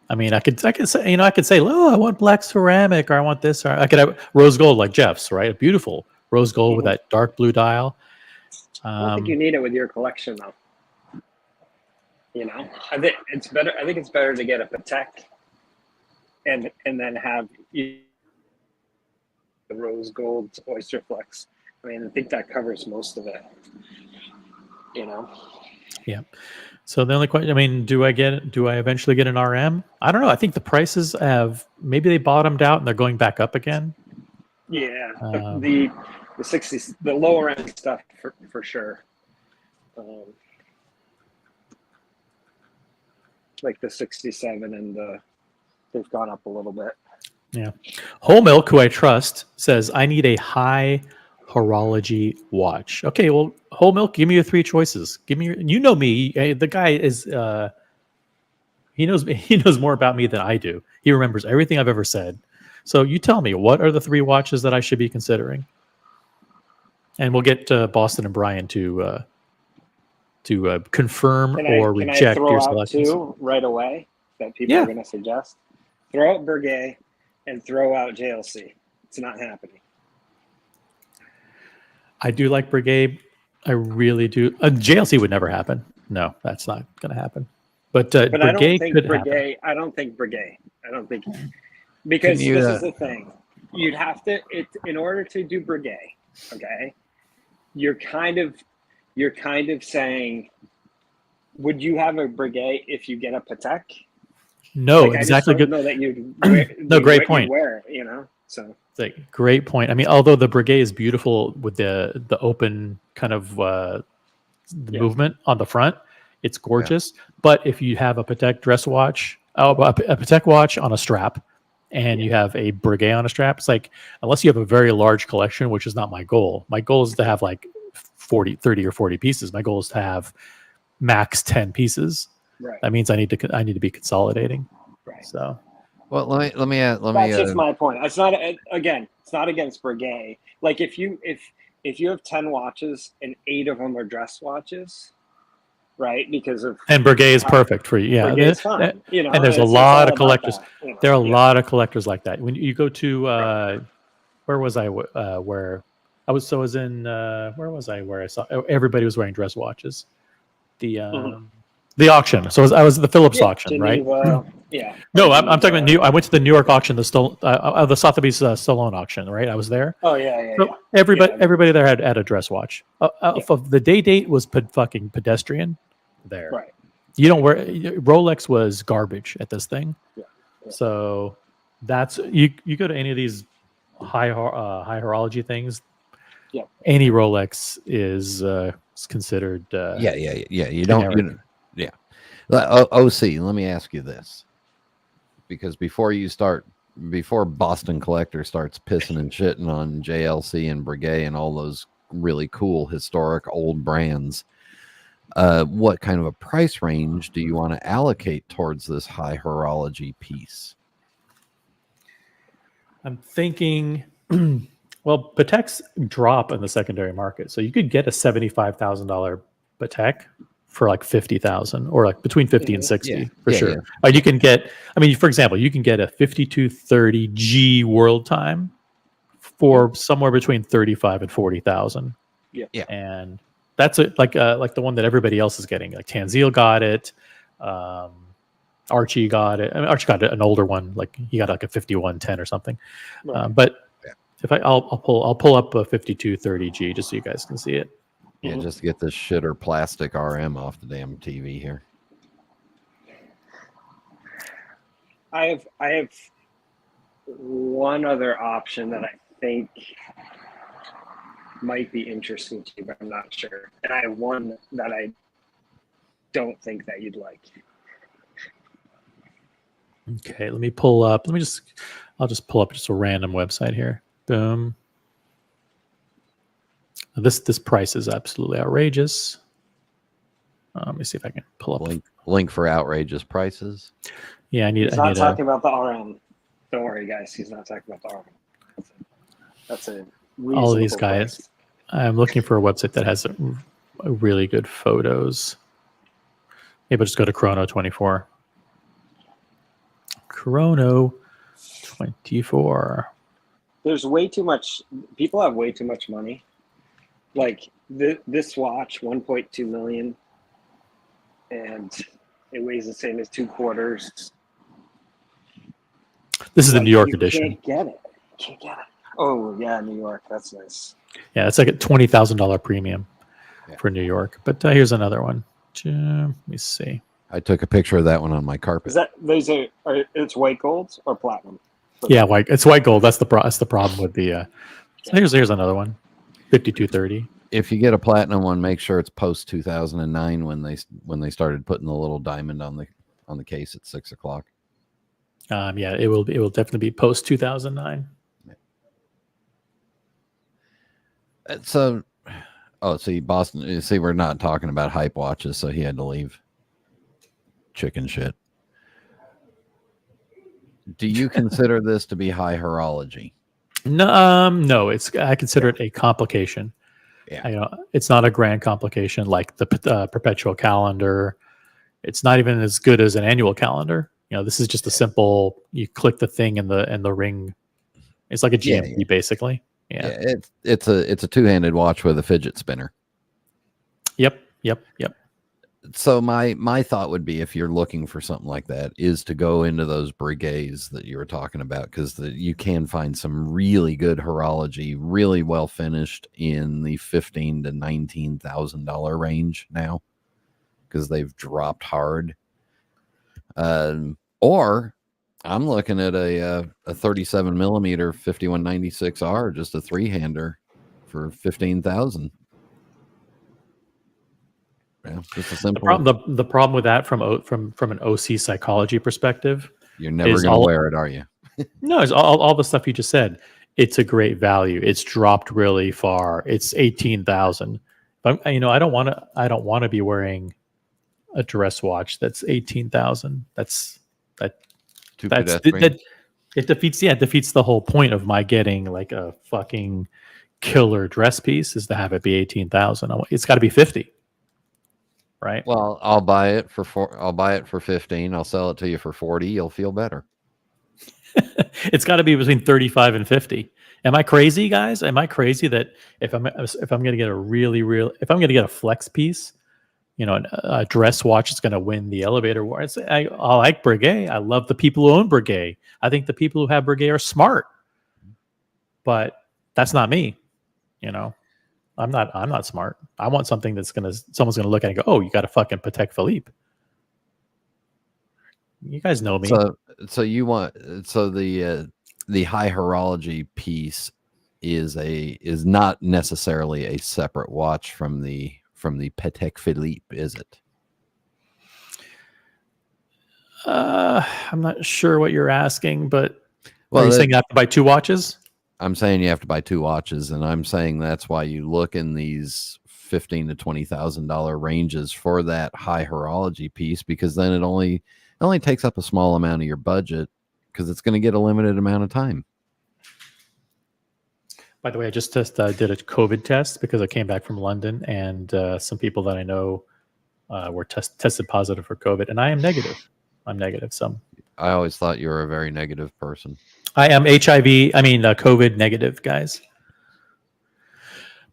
I mean, I could say, oh, I want black ceramic, or I want this, or I could have rose gold like Jeff's, right? A beautiful rose gold with that dark blue dial. I don't think you need it with your collection, though. You know, I think it's better. I think it's better to get a Patek, and then have the rose gold oyster flex. I mean, I think that covers most of it. You know. Yeah. So the only question, I mean, do I eventually get an RM? I don't know. I think the prices maybe they bottomed out and they're going back up again. Yeah, the 60s, the lower end stuff for sure. Like the 67 and they've gone up a little bit. Yeah. Whole Milk, who I trust, says I need a high horology watch. Okay, well, Whole Milk, give me your 3 choices. Give me you know me. The guy is he knows more about me than I do. He remembers everything I've ever said. So you tell me, what are the 3 watches that I should be considering? And we'll get Boston and Brian to confirm or reject your selections. Throw out 2 right away that people are going to suggest? Throw out Breguet and throw out JLC. It's not happening. I do like Breguet. I really do. JLC would never happen. No, that's not going to happen. But Breguet I don't think could Breguet. happen. I don't think Breguet. Because this is the thing. You'd have to in order to do Breguet. Okay, you're kind of saying, would you have a Breguet if you get a Patek? No, exactly. Good. Know that you'd no, great point. Wear, you know, so it's like great point. I mean, although the Breguet is beautiful with the open kind of movement on the front, it's gorgeous. Yeah. But if you have a Patek dress watch, a Patek watch on a strap, and you have a Breguet on a strap, it's like, unless you have a very large collection, which is not my goal. My goal is to have like 30 or 40 pieces. My goal is to have max 10 pieces. Right. That means I need to be consolidating. Right. So, well, let me. That's just my point. It's not it's not against Breguet. Like if you have 10 watches and 8 of them are dress watches, right? Because of and Breguet is perfect for you. Yeah, Breguet's fine. You know, and there's a lot of collectors. You know? There are a lot of collectors like that. When you go to where was I? Where I was? So I was in where was I? Where I saw everybody was wearing dress watches. The auction. So I was at the Phillips auction, Geneva, right? Yeah. No, I'm talking about I went to the New York auction, the Sotheby's Stallone auction, right? I was there. Oh yeah. So everybody there had a dress watch. The day date was fucking pedestrian. There, right? You don't wear Rolex was garbage at this thing. Yeah. So that's you go to any of these high horology things. Yeah. Any Rolex is considered. You don't. Yeah. OC, let me ask you this, because before Boston Collector starts pissing and shitting on JLC and Breguet and all those really cool historic old brands, what kind of a price range do you want to allocate towards this high horology piece? I'm thinking, well, Patek's drop in the secondary market, so you could get a $75,000 Patek for like 50,000, or like between 50 and 60 for sure. Yeah. You can get, I mean, for example, you can get a 5230 G World Time for somewhere between 35 and 40,000. Yeah. And that's like the one that everybody else is getting. Like Tanzil got it. Archie got it. I mean, Archie got an older one, like he got like a 5110 or something. Right. But if I'll pull up a 5230G just so you guys can see it. Yeah, just to get this shitter plastic RM off the damn TV here. I have one other option that I think might be interesting to you, but I'm not sure. And I have one that I don't think that you'd like. Okay, let me pull up. I'll just pull up just a random website here. Boom. This price is absolutely outrageous. Let me see if I can pull up. Link for outrageous prices. Yeah, He's not talking about the RM. Don't worry, guys. He's not talking about the RM. That's a reasonable all these guys. price. I'm looking for a website that has a really good photos. Maybe I'll just go to Chrono 24. Chrono 24. There's way too much. People have way too much money. Like this watch, 1.2 million, and it weighs the same as 2 quarters. This is the New York you edition. Can't get it. Can't get it. Oh yeah, New York. That's nice. Yeah, it's like a $20,000 premium for New York. But here's another one. Let me see. I took a picture of that one on my carpet. Is that it's white gold or platinum? Yeah, white. It's white gold. That's the problem with the. So here's another one. 5230. If you get a platinum one, make sure it's post 2009 when they started putting the little diamond on the case at 6 o'clock. Yeah, it will definitely be post 2009. So, see, Boston. You see, we're not talking about hype watches, so he had to leave. Chicken shit. Do you consider this to be high horology? No, I consider it a complication. Yeah, it's not a grand complication like the perpetual calendar. It's not even as good as an annual calendar. This is just a simple. You click the thing in the ring. It's like a GMT basically. Yeah. It's a two-handed watch with a fidget spinner. Yep. So my thought would be, if you're looking for something like that, is to go into those brigades that you were talking about, because you can find some really good horology, really well finished in the $15,000 to $19,000 range now, because they've dropped hard. Or I'm looking at a 37 millimeter 5196R, just a 3-hander for $15,000. Yeah, just a simple. The problem with that from an OC psychology perspective, you're never going to wear it, are you? No, it's all the stuff you just said. It's a great value. It's dropped really far. It's 18,000. I don't want to be wearing a dress watch that's 18,000. It defeats the whole point of my getting like a fucking killer dress piece, is to have it be 18,000. It's got to be 50. Right. Well, I'll buy it for 15. I'll sell it to you for 40. You'll feel better. It's got to be between 35 and 50. Am I crazy, guys? Am I crazy that if I'm going to get if I'm going to get a flex piece, a dress watch is going to win the elevator war? I like Breguet. I love the people who own Breguet. I think the people who have Breguet are smart, but that's not me. I'm not smart. I want something someone's gonna look at it and go, "Oh, you got a fucking Patek Philippe." You guys know me. So you want the high horology piece is not necessarily a separate watch from the Patek Philippe, is it? I'm not sure what you're asking, but are you saying you have to buy 2 watches? I'm saying you have to buy 2 watches, and I'm saying that's why you look in these $15,000 to $20,000 ranges for that high horology piece, because then it only takes up a small amount of your budget, because it's going to get a limited amount of time. By the way, I just did a COVID test because I came back from London, and some people that I know were tested positive for COVID, and I am negative. I'm negative. I always thought you were a very negative person. I am COVID negative, guys.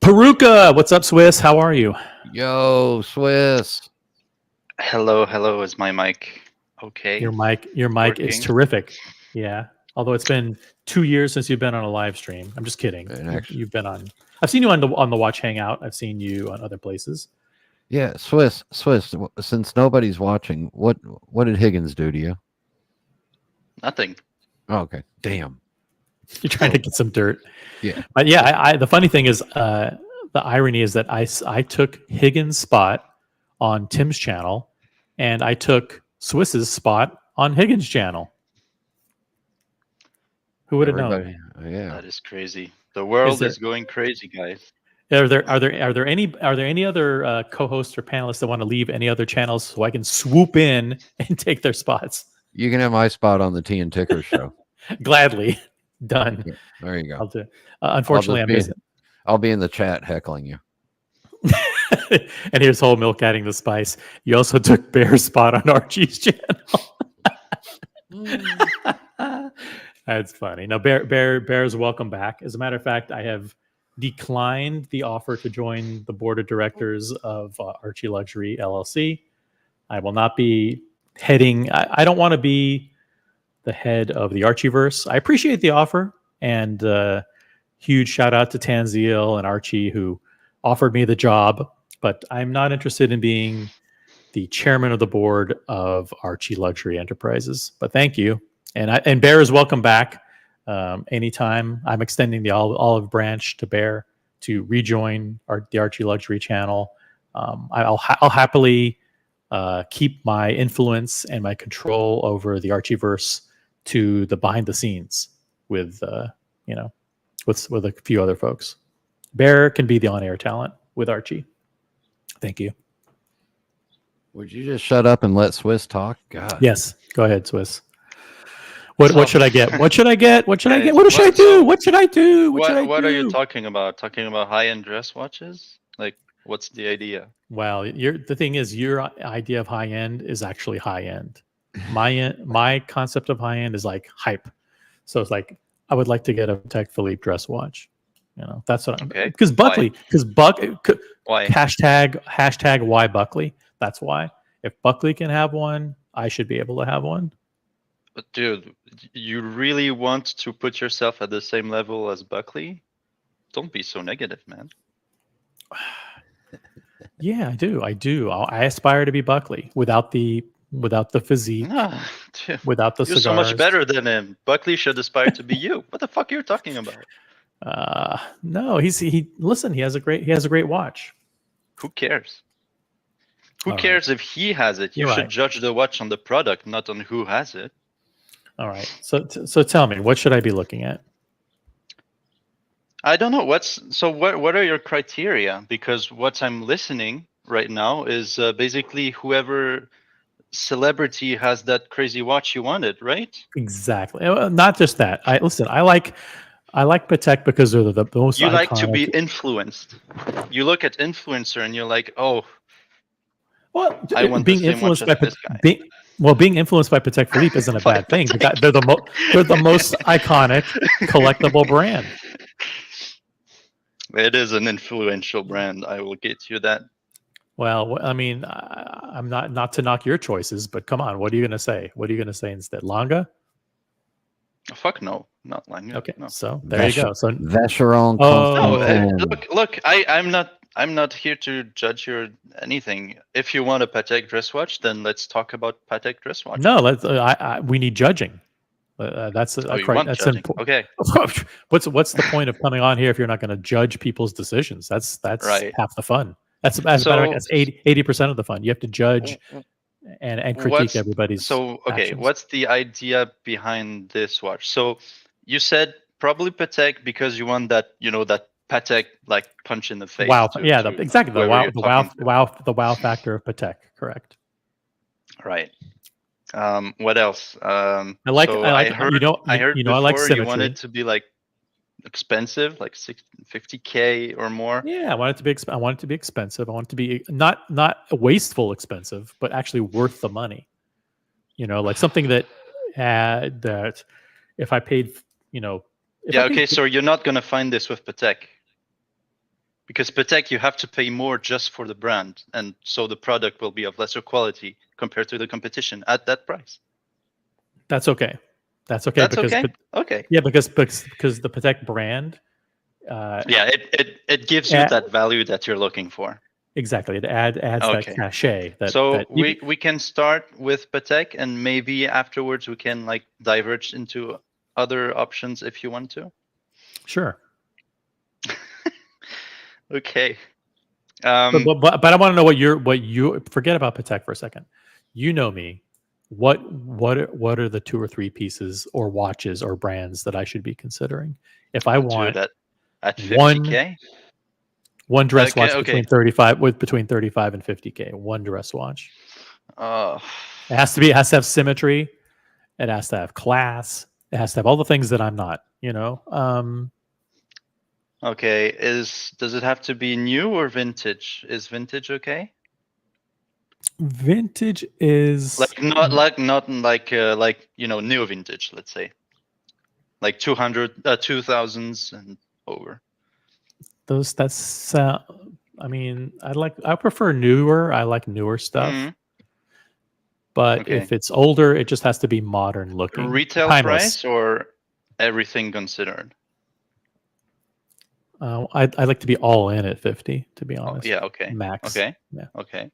Peruka, what's up, Swiss? How are you? Yo, Swiss. Hello, is my mic Okay. Your mic is Working. terrific. Yeah. Although it's been 2 years since you've been on a live stream. I'm just kidding. And actually, You've been on. I've seen you on the Watch Hangout. I've seen you on other places. yeah, Swiss. Since nobody's watching, what did Higgins do to you? Nothing. Oh, okay, damn. You're trying to get some dirt. Yeah. But yeah, I the funny thing is, the irony is that I took Higgins' spot on Tim's channel, and I took Swiss's spot on Higgins' channel. Who would have known? Everybody, yeah. That is crazy. The world there- is going crazy, guys. Are there any other co-hosts or panelists that want to leave any other channels so I can swoop in and take their spots? You can have my spot on the Tea and Ticker show. Gladly done. Yeah, there you I'll go. do. Unfortunately, I'm busy. I'll be in the chat heckling you. And here's Whole Milk adding the spice. You also took Bear's spot on Archie's channel. That's funny. Now, Bear's welcome back. As a matter of fact, I have declined the offer to join the board of directors of Archie Luxury LLC. I will not be heading. I don't want to be the head of the Archieverse. I appreciate the offer, and huge shout out to Tanziel and Archie who offered me the job, but I'm not interested in being the chairman of the board of Archie Luxury Enterprises. But thank you. And Bear is welcome back anytime. I'm extending the olive branch to Bear to rejoin the Archie Luxury channel. I'll happily keep my influence and my control over the Archieverse to the behind the scenes with with a few other folks. Bear can be the on-air talent with Archie. Thank you. Would you just shut up and let Swiss talk? God. Yes, go ahead, Swiss. What should I get? What should I get? What should I Guys, get? What should I do? What should I do? What should I What are you do? talking about? Talking about high-end dress watches? Like, what's the idea? Well, the thing is, your idea of high end is actually high end. My concept of high end is like hype. So it's like I would like to get a Patek Philippe dress watch. That's what I'm. Okay. Because Buckley, Why? hashtag why Buckley. That's why. If Buckley can have one, I should be able to have one. But dude, you really want to put yourself at the same level as Buckley? Don't be so negative, man. Yeah, I do. I aspire to be Buckley without the physique, Nah, dude, without the you're cigars. so much better than him. Buckley should aspire to be you. What the fuck are you talking about? No, listen. He has a great watch. Who cares? Who All right. cares if he has it? You You're should right. judge the watch on the product, not on who has it. All right. So tell me, what should I be looking at? I don't know. What are your criteria? Because what I'm listening right now is basically whoever celebrity has that crazy watch you wanted, right? Exactly. Not just that. I like Patek because they're the most. You like to iconic. be influenced. You look at influencer and you're like, oh, Well, I want being the same influenced watch by as this guy. being influenced by Patek Philippe isn't a bad thing. Patek They're the most iconic collectible brand. It is an influential brand. I will get you that. Well, I mean, I'm not to knock your choices, but come on, what are you going to say? What are you going to say instead? Langa? Fuck no, not Lange. Okay, No. so there you go. So Vacheron. Oh, No, look. I'm not here to judge your anything. If you want a Patek dress watch, then let's talk about Patek dress watch. no, let's. We need judging. That's Oh, you want that's judging? important. Okay, What's the point of coming on here if you're not going to judge people's decisions? That's Right. half the fun. That's as a matter of fact, that's 80% of the fun. You have to judge and critique everybody's. So okay, actions. what's the idea behind this watch? So you said probably Patek because you want that that Patek like punch in the face. Wow, to- yeah, to exactly. The whoever wow, you're talking to. the wow factor of Patek. Correct. Right. What else? I like. so I like. I heard, you know. I heard I like before symmetry. you want it to be like expensive, like 50K or more. Yeah, I want it to be. I want it to be expensive. I want it to be not wasteful expensive, but actually worth the money. Like something that if I paid, if Yeah. I paid Okay. So you're not gonna find this with Patek Because Patek, you have to pay more just for the brand, and so the product will be of lesser quality compared to the competition at that price. That's okay. That's okay. That's because okay. Okay. Yeah, because the Patek brand. Yeah, it gives you that value that you're looking for. Exactly. It adds that cachet. So we can start with Patek, and maybe afterwards we can like diverge into other options if you want to. Sure. Okay. But I want to know what you forget about Patek for a second. You know me. What are the 2 or 3 pieces or watches or brands that I should be considering if I want that at 50K? One dress watch between 35 and 50K. One dress watch. It has to have symmetry. It has to have class. It has to have all the things that I'm not. Okay. Does it have to be new or vintage? Is vintage okay? Vintage is not like new vintage. Let's say like 2000s and over. That's I mean, I prefer newer. I like newer stuff. Mm-hmm. But if it's older, it just has to be modern looking. Retail price or everything considered? I'd like to be all in at 50, to be honest. Yeah, okay. Max. Okay. Yeah. Okay.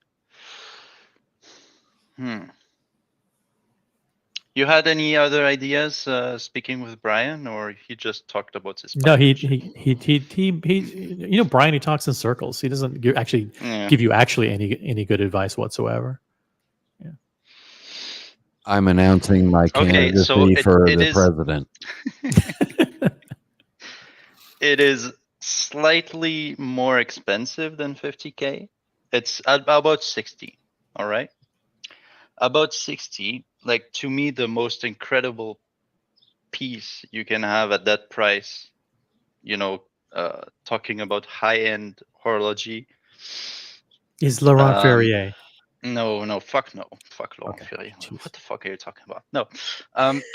You had any other ideas speaking with Brian, or he just talked about his package? No, Brian, he talks in circles. He doesn't give you any good advice whatsoever. Yeah. I'm announcing my candidacy for the president. It is slightly more expensive than 50K. It's about 60. All right. About 60. Like, to me, the most incredible piece you can have at that price, talking about high-end horology, is Laurent Ferrier. No, fuck Laurent Ferrier. Jeez. What the fuck are you talking about? No.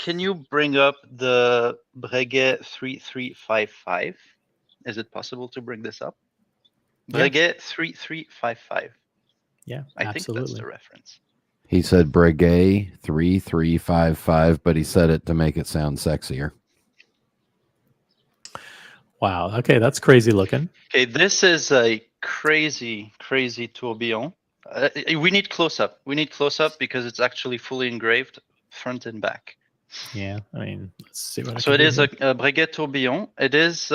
Can you bring up the Breguet 3355? Is it possible to bring this up? Breguet 3355. Yeah, I think that's the reference. He said Breguet 3355, but he said it to make it sound sexier. Wow. Okay, that's crazy looking. Okay, this is a crazy tourbillon. We need close up. because it's actually fully engraved front and back. Yeah, I mean, let's see what. So it is a Breguet tourbillon. It is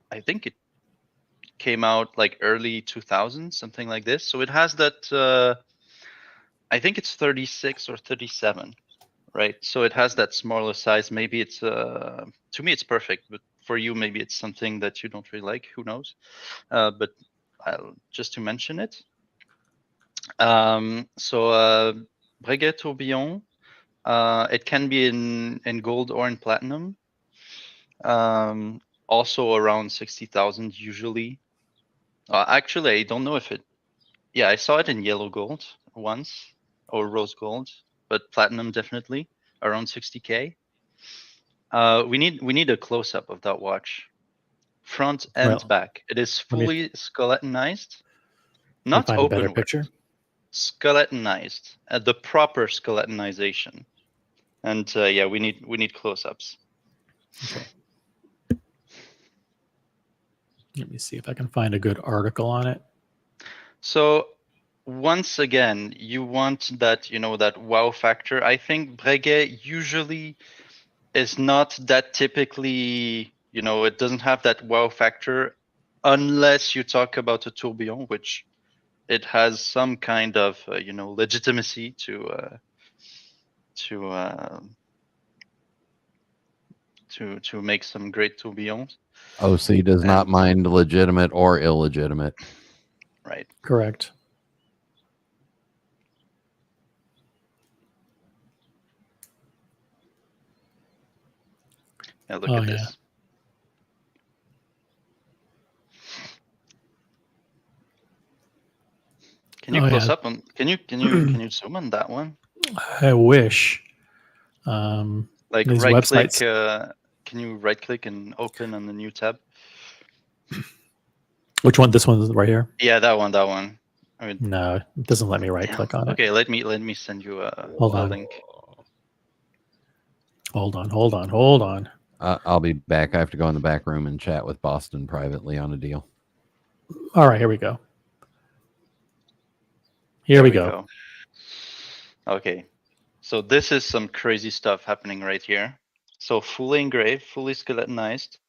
I think it came out like early 2000s, something like this. So it has that. I think it's 36 or 37, right? So it has that smaller size. Maybe it's to me it's perfect, but for you maybe it's something that you don't really like. Who knows? But just to mention it. So Breguet tourbillon. It can be in gold or in platinum. Also around 60,000 usually. Actually, I don't know if it. Yeah, I saw it in yellow gold once, or rose gold, but platinum definitely around 60K. We need a close up of that watch, front and back. It is fully skeletonized, not open. Better picture. Skeletonized, the proper skeletonization, and we need close ups. Okay. Let me see if I can find a good article on it. So once again, you want that, that wow factor. I think Breguet usually is not that typically, it doesn't have that wow factor unless you talk about a tourbillon, which it has some kind of, legitimacy to make some great tourbillons. OC does not mind legitimate or illegitimate. Right. Correct. Yeah, look at this. Can you close up on? Can you zoom on that one? I wish. Like right click. Can you right click and open on the new tab? Which one? This one right here? Yeah, that one. I mean, No, it doesn't let me right click on it. okay, let me send you a Hold on. link. Hold on. I'll be back. I have to go in the back room and chat with Boston privately on a deal. All right, here we go. Here There we go. Okay, so this is some crazy stuff happening right here. So fully engraved, fully skeletonized.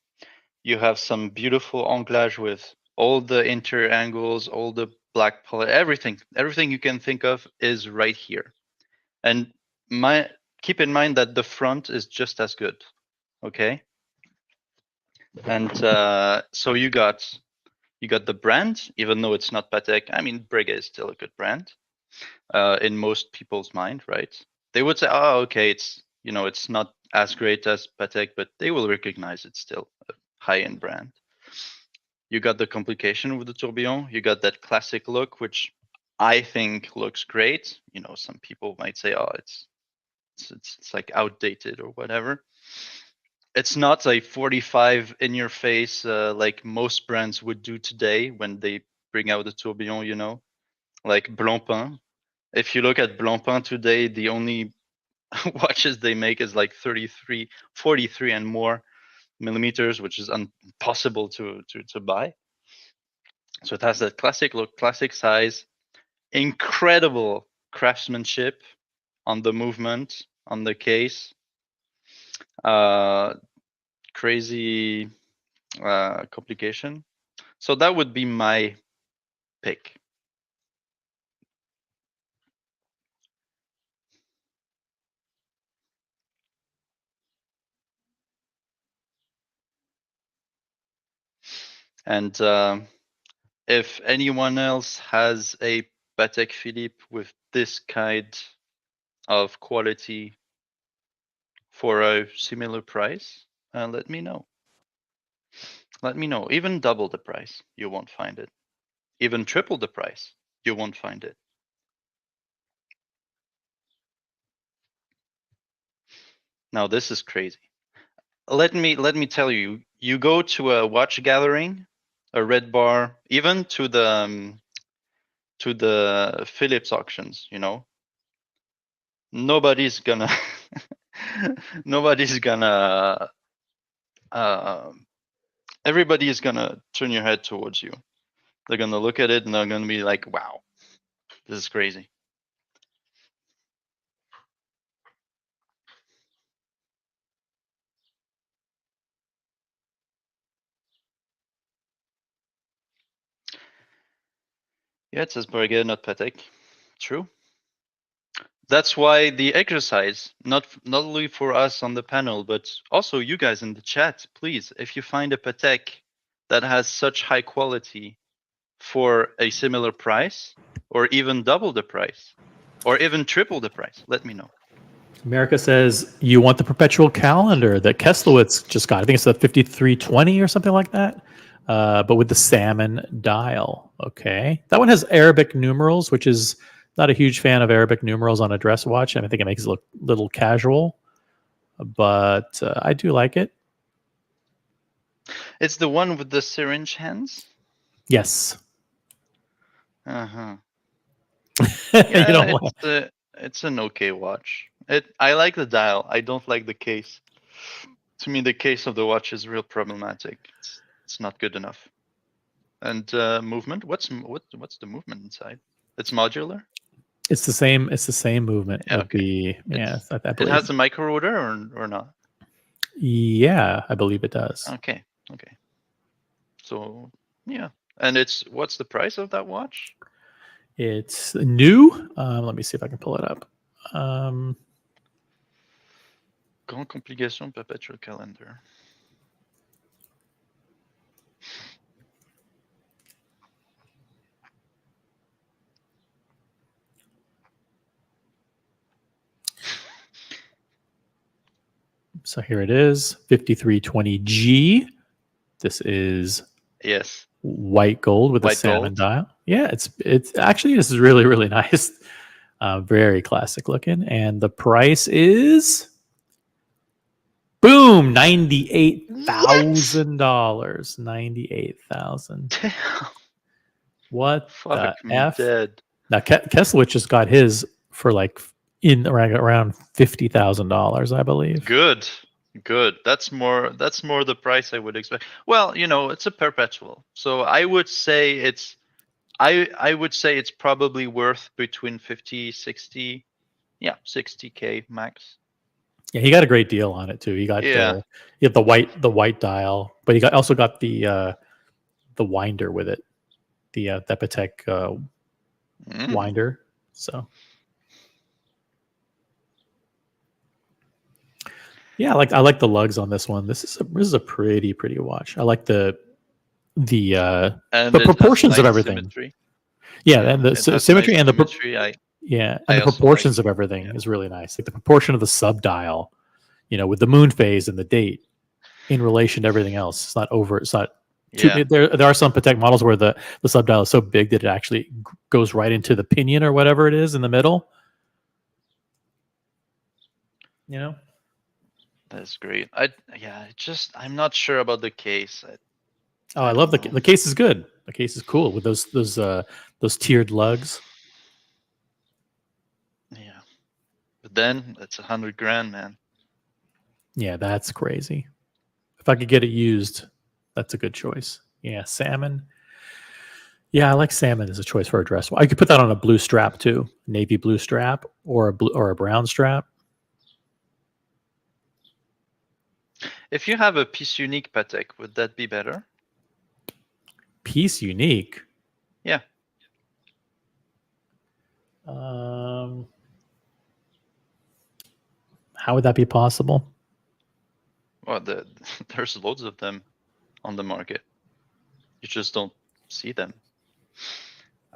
You have some beautiful anglage with all the interior angles, all the black palette, everything you can think of is right here. And keep in mind that the front is just as good. Okay. And so you got the brand, even though it's not Patek. I mean, Breguet is still a good brand in most people's mind, right? They would say, "Oh, okay, it's not as great as Patek," but they will recognize it's still a high-end brand. You got the complication with the tourbillon. You got that classic look, which I think looks great. Some people might say, "Oh, it's like outdated or whatever." It's not a 45 in your face like most brands would do today when they bring out the tourbillon, like Blancpain. If you look at Blancpain today, the only watches they make is like 33, 43 and more millimeters, which is impossible to buy. So it has that classic look, classic size, incredible craftsmanship on the movement, on the case. Crazy complication. So that would be my pick. And if anyone else has a Patek Philippe with this kind of quality for a similar price, let me know. Let me know. Even double the price, you won't find it. Even triple the price, you won't find it. Now this is crazy. Let me tell you. You go to a watch gathering, a Red Bar, even to the Philips auctions. Nobody's gonna everybody is gonna turn your head towards you. They're gonna look at it and they're gonna be like, wow, this is crazy. Yeah, it says Breguet, not Patek. True. That's why the exercise, not only for us on the panel, but also you guys in the chat, please, if you find a Patek that has such high quality for a similar price, or even double the price, or even triple the price, let me know. America says you want the perpetual calendar that Keslowitz just got. I think it's the 5320 or something like that, but with the salmon dial. Okay, that one has Arabic numerals, which is not a huge fan of Arabic numerals on a dress watch. I think it makes it look a little casual, but I do like it. It's the one with the syringe hands? Yes. Uh-huh. You don't It's an okay watch. I like the dial. I don't like the case. To me, the case of the watch is real problematic. It's not good enough. And movement? What's the movement inside? It's modular? It's the same. It's the same movement Yeah, of okay. the. Yeah, I It believe. has a micro rotor or not? Yeah, I believe it does. Okay. So yeah, and what's the price of that watch? It's new. Let me see if I can pull it up. Grand Complication Perpetual Calendar. So here it is, 5320G. This is Yes. white gold with a White salmon gold. dial. Yeah, it's actually, this is really, really nice. Very classic looking. And the price is boom, Boom! $98,000. 98,000. Damn. What the Fuck me f? dead. Now Kesselwich just got his for like in around $50,000, I believe. Good. That's more the price I would expect. Well, it's a perpetual. So I would say it's probably worth between 50, 60. Yeah, 60K max. Yeah, he got a great deal on it too. He got Yeah. the white dial, but he also got the winder with it, the Patek winder. So yeah, I like the lugs on this one. This is a pretty watch. I like the And the it proportions has of nice everything. symmetry. Yeah, and the it has symmetry nice and the symmetry. and I the also proportions like- of everything yeah. is really nice. Like the proportion of the subdial, with the moon phase and the date in relation to everything else. It's not over. It's not too. Yeah. There are some Patek models where the subdial is so big that it actually goes right into the pinion or whatever it is in the middle. That's great. I'm not sure about the case. I love the case is good. The case is cool with those tiered lugs. Yeah. But then it's $100,000, man. Yeah, that's crazy. If I could get it used, that's a good choice. Yeah, salmon. Yeah, I like salmon as a choice for a dress. I could put that on a blue strap too, navy blue strap or a brown strap. If you have a piece unique Patek, would that be better? Piece unique. Yeah. How would that be possible? Well, there's loads of them on the market. You just don't see them.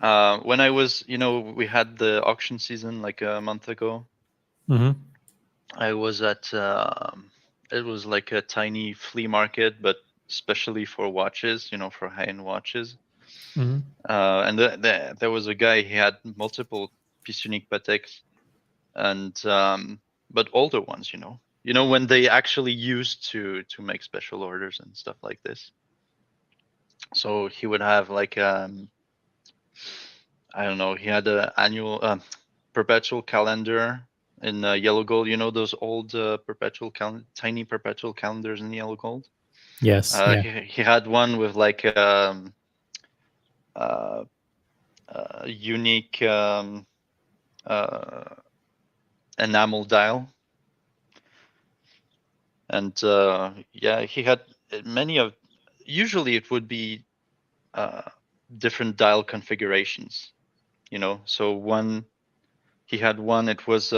When I was, we had the auction season like a month ago. Mm-hmm. I was at, it was like a tiny flea market, but especially for watches, for high-end watches. Mm-hmm. And there was a guy, he had multiple piece unique Pateks, and but older ones, when they actually used to make special orders and stuff like this. So he would have like I don't know, he had an annual perpetual calendar in yellow gold. Those old tiny perpetual calendars in yellow gold. Yes. He had one with like unique enamel dial, and he had many of. Usually, it would be different dial configurations. So he had one. It was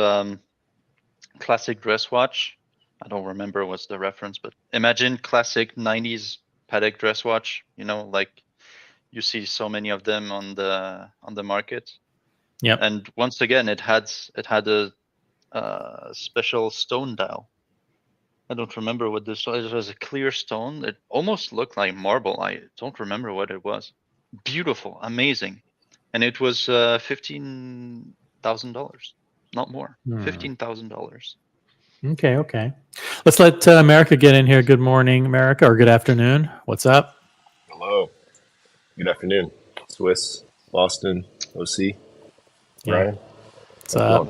classic dress watch. I don't remember what's the reference, but imagine classic 90s Patek dress watch. Like you see so many of them on the market. Yeah. And once again, it had a special stone dial. I don't remember what this was. It was a clear stone. It almost looked like marble. I don't remember what it was. Beautiful, amazing, and it was $15,000, not more. $15,000. Okay. Let's let America get in here. Good morning, America, or good afternoon. What's up? Hello. Good afternoon. Swiss, Boston, OC. Yeah. Brian. What's up?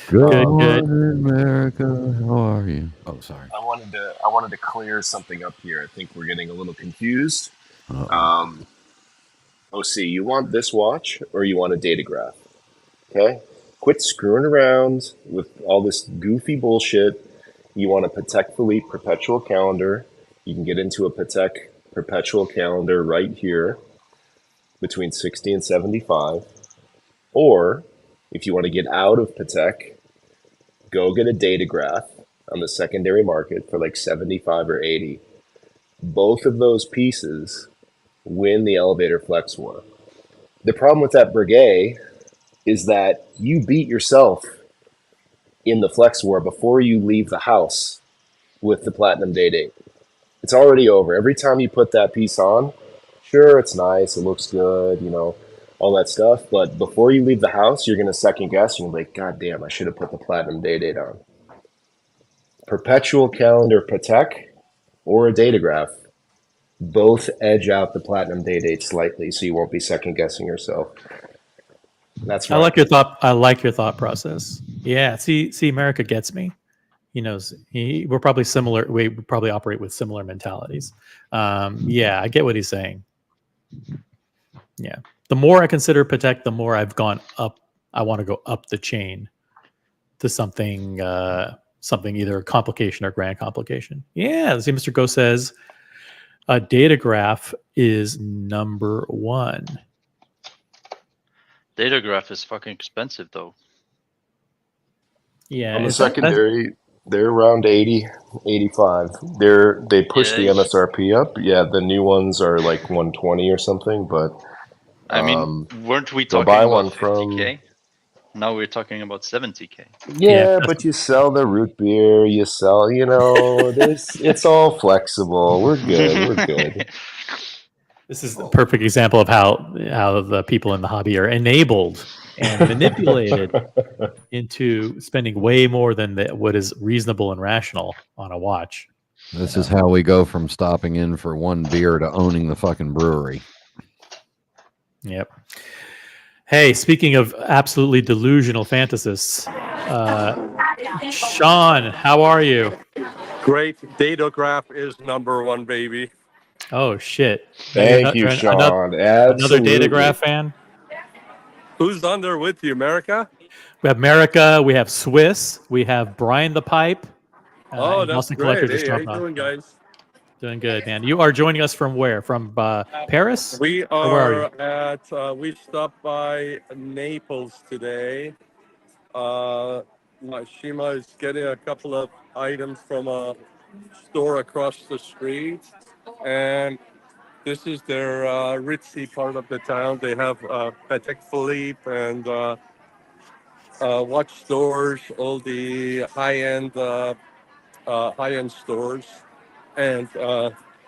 Good, Good. America. How are you? Oh, sorry. I wanted to clear something up here. I think we're getting a little confused. OC, you want this watch or you want a datograph? Okay? Quit screwing around with all this goofy bullshit. You want a Patek Philippe perpetual calendar. You can get into a Patek perpetual calendar right here between 60 and 75. Or if you want to get out of Patek, go get a datograph on the secondary market for like 75 or 80. Both of those pieces win the elevator flex war. The problem with that Breguet is that you beat yourself in the flex war before you leave the house with the platinum day date. It's already over. Every time you put that piece on, sure, it's nice, it looks good, all that stuff. But before you leave the house, you're going to second guess. You're going to be like, God damn, I should have put the platinum day date on. perpetual calendar Patek or a datograph, both edge out the platinum day date slightly, so you won't be second guessing yourself. That's I right. like your thought. I like your thought process. Yeah. See, America gets me. He knows. We're probably similar. We probably operate with similar mentalities. Yeah, I get what he's saying. Yeah. The more I consider Patek, the more I've gone up. I want to go up the chain to something, something either a complication or grand complication. Yeah. See, Mr. Go says a datograph is number one. Datograph is fucking expensive though. Yeah. On the is that- that's- secondary, they're around 80, 85. They push the Yeah. MSRP up. Yeah, the new ones are like 120 or something, but I mean, weren't we go talking buy about one from 50K? Now we're talking about 70K. yeah, that's- but you sell the root beer, you sell, it's all flexible. We're good. We're good. This is the perfect example of how the people in the hobby are enabled and manipulated into spending way more than what is reasonable and rational on a watch. This is how we go from stopping in for one beer to owning the fucking brewery. Yep. Hey, speaking of absolutely delusional fantasists, Sean, how are you? Great. Datograph is number one, baby. Oh shit! Thank you, Sean. Another Datograph fan. Who's on there with you, America? We have America. We have Swiss. We have Brian the Pipe. Oh, and that's Boston great. Collector Hey, just how you dropped doing, off. guys? Doing good, man. You are joining us from where? From Paris? We Or where are we stopped by Naples today. Shima is getting a couple of items from a store across the street. And this is their ritzy part of the town. They have Patek Philippe and watch stores, all the high-end stores, and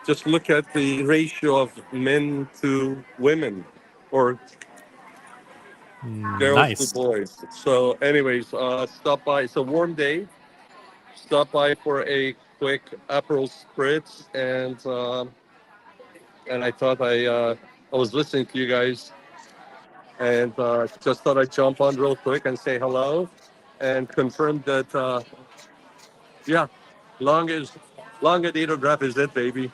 just look at the ratio of men to women or girls Nice. to boys. So, anyways, stop by. It's a warm day. Stop by for a quick Aperol spritz, and I thought I was listening to you guys, and just thought I'd jump on real quick and say hello, and confirm that yeah, long datograph is it, baby.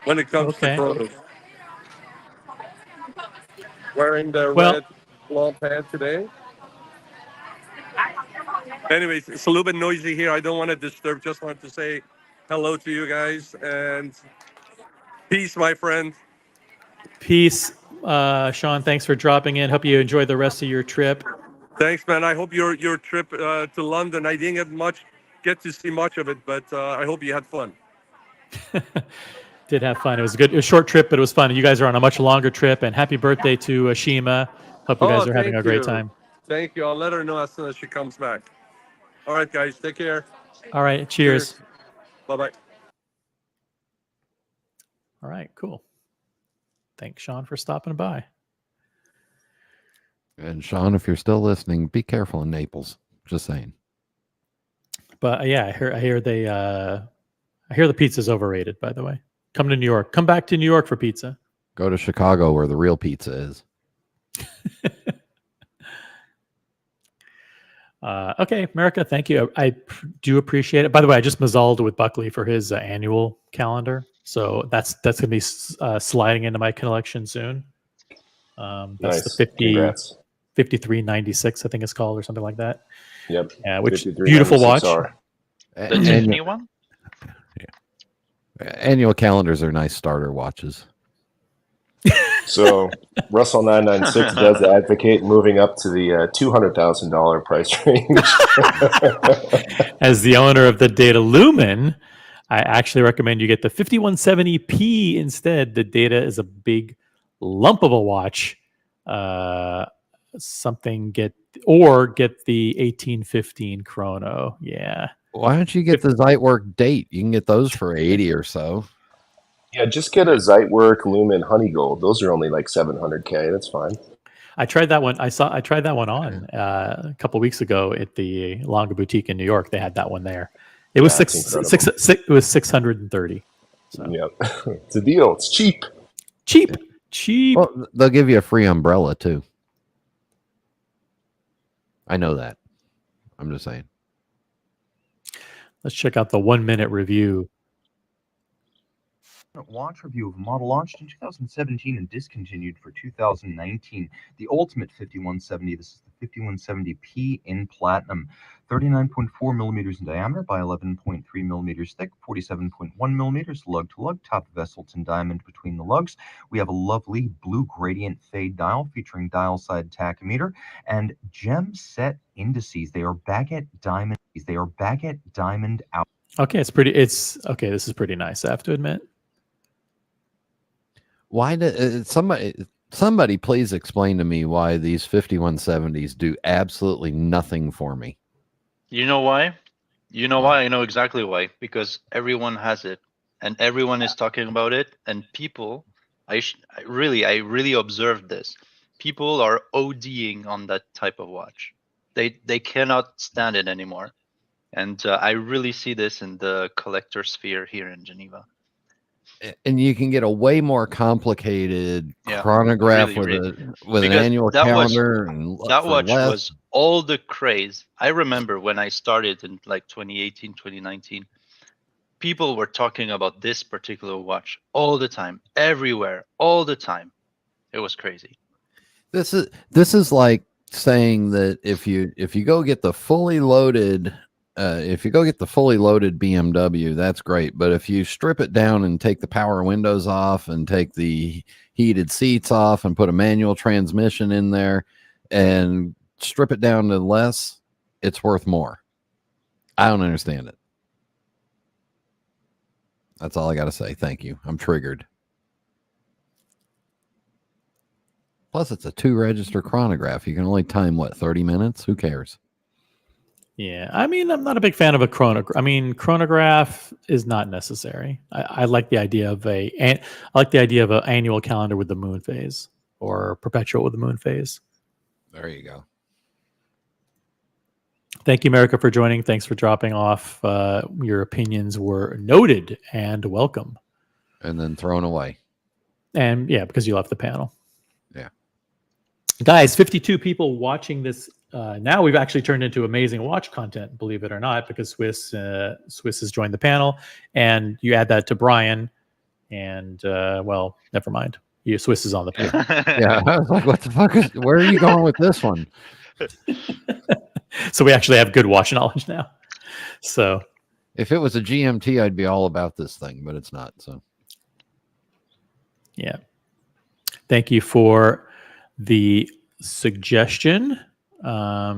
When it comes Okay. to photos. Wearing the Well- red long pant today. Anyways, it's a little bit noisy here. I don't want to disturb. Just wanted to say hello to you guys and peace, my friend. Peace, Sean. Thanks for dropping in. Hope you enjoy the rest of your trip. Thanks, man. I hope your trip to London. I didn't get to see much of it, but I hope you had fun. Did have fun. It was good. It was a short trip, but it was fun. You guys are on a much longer trip. And happy birthday to Shima. Hope you guys are having thank a great you. time. Thank you. I'll let her know as soon as she comes back. All right, guys. Take care. All right. Cheers. Bye-bye. All right. Cool. Thanks, Sean, for stopping by. And Sean, if you're still listening, be careful in Naples. Just saying. But yeah, I hear the pizza's overrated. By the way, come to New York. Come back to New York for pizza. Go to Chicago where the real pizza is. Okay, America, thank you. I do appreciate it. By the way, I just mazzaled with Buckley for his annual calendar, so that's going to be sliding into my collection soon. That's Nice. the 5396, I think it's called, or something like that. Yep. Yeah, which beautiful watch. The Tiffany one? Annual calendars are nice starter watches. So Russell 996 does advocate moving up to the $200,000 price range. As the owner of the Data Lumen, I actually recommend you get the 5170p instead. The Data is a big lump of a watch. Get the 1815 chrono. Yeah. Why don't you get the Zeitwerk date? You can get those for 80 or so. Yeah, just get a Zeitwerk Lumen Honey Gold. Those are only like $700K. That's fine. I tried that one. I tried that one on a couple weeks ago at the Longa Boutique in New York. They had that one there. It was That's it was 630. So Yep. It's a deal. It's cheap. cheap, cheap. Well, they'll give you a free umbrella too. I know that. I'm just saying. Let's check out the 1 minute review. Watch review of a model launched in 2017 and discontinued for 2019. The Ultimate 5170. This is the 5170P in platinum. 39.4 millimeters in diameter by 11.3 millimeters thick, 47.1 millimeters lug to lug, top of Esselton diamond between the lugs. We have a lovely blue gradient fade dial featuring dial side tachometer and gem set indices. They are baguette diamond. They are baguette diamond out. Okay, it's okay. This is pretty nice, I have to admit. Why did somebody please explain to me why these 5170s do absolutely nothing for me? You know why? You know why? I know exactly why. Because everyone has it, and everyone is talking about it, and people, I really observed this. People are ODing on that type of watch. They cannot stand it anymore, and I really see this in the collector sphere here in Geneva. And you can get a way more complicated Yeah, chronograph really. with an Because annual calendar and that for watch less. was all the craze. I remember when I started in like 2018, 2019, people were talking about this particular watch all the time, everywhere, all the time. It was crazy. This is like saying that if you go get the fully loaded BMW, that's great. But if you strip it down and take the power windows off and take the heated seats off and put a manual transmission in there and strip it down to less, it's worth more. I don't understand it. That's all I got to say. Thank you. I'm triggered. Plus, it's a 2-register chronograph. You can only time, 30 minutes? Who cares? Yeah, I mean, I'm not a big fan of a chronograph. I mean, chronograph is not necessary. I like the idea of an annual calendar with the moon phase or perpetual with the moon phase. There you go. Thank you, America, for joining. Thanks for dropping off. Your opinions were noted and welcome. And then thrown away. And yeah, because you left the panel. Yeah. Guys, 52 people watching this. Now we've actually turned into amazing watch content, believe it or not, because Swiss has joined the panel, and you add that to Brian, and well, never mind. Swiss is on the panel. Yeah, I was like, what the fuck where are you going with this one? So we actually have good watch knowledge now. So if it was a GMT, I'd be all about this thing, but it's not. So yeah, thank you for the suggestion. I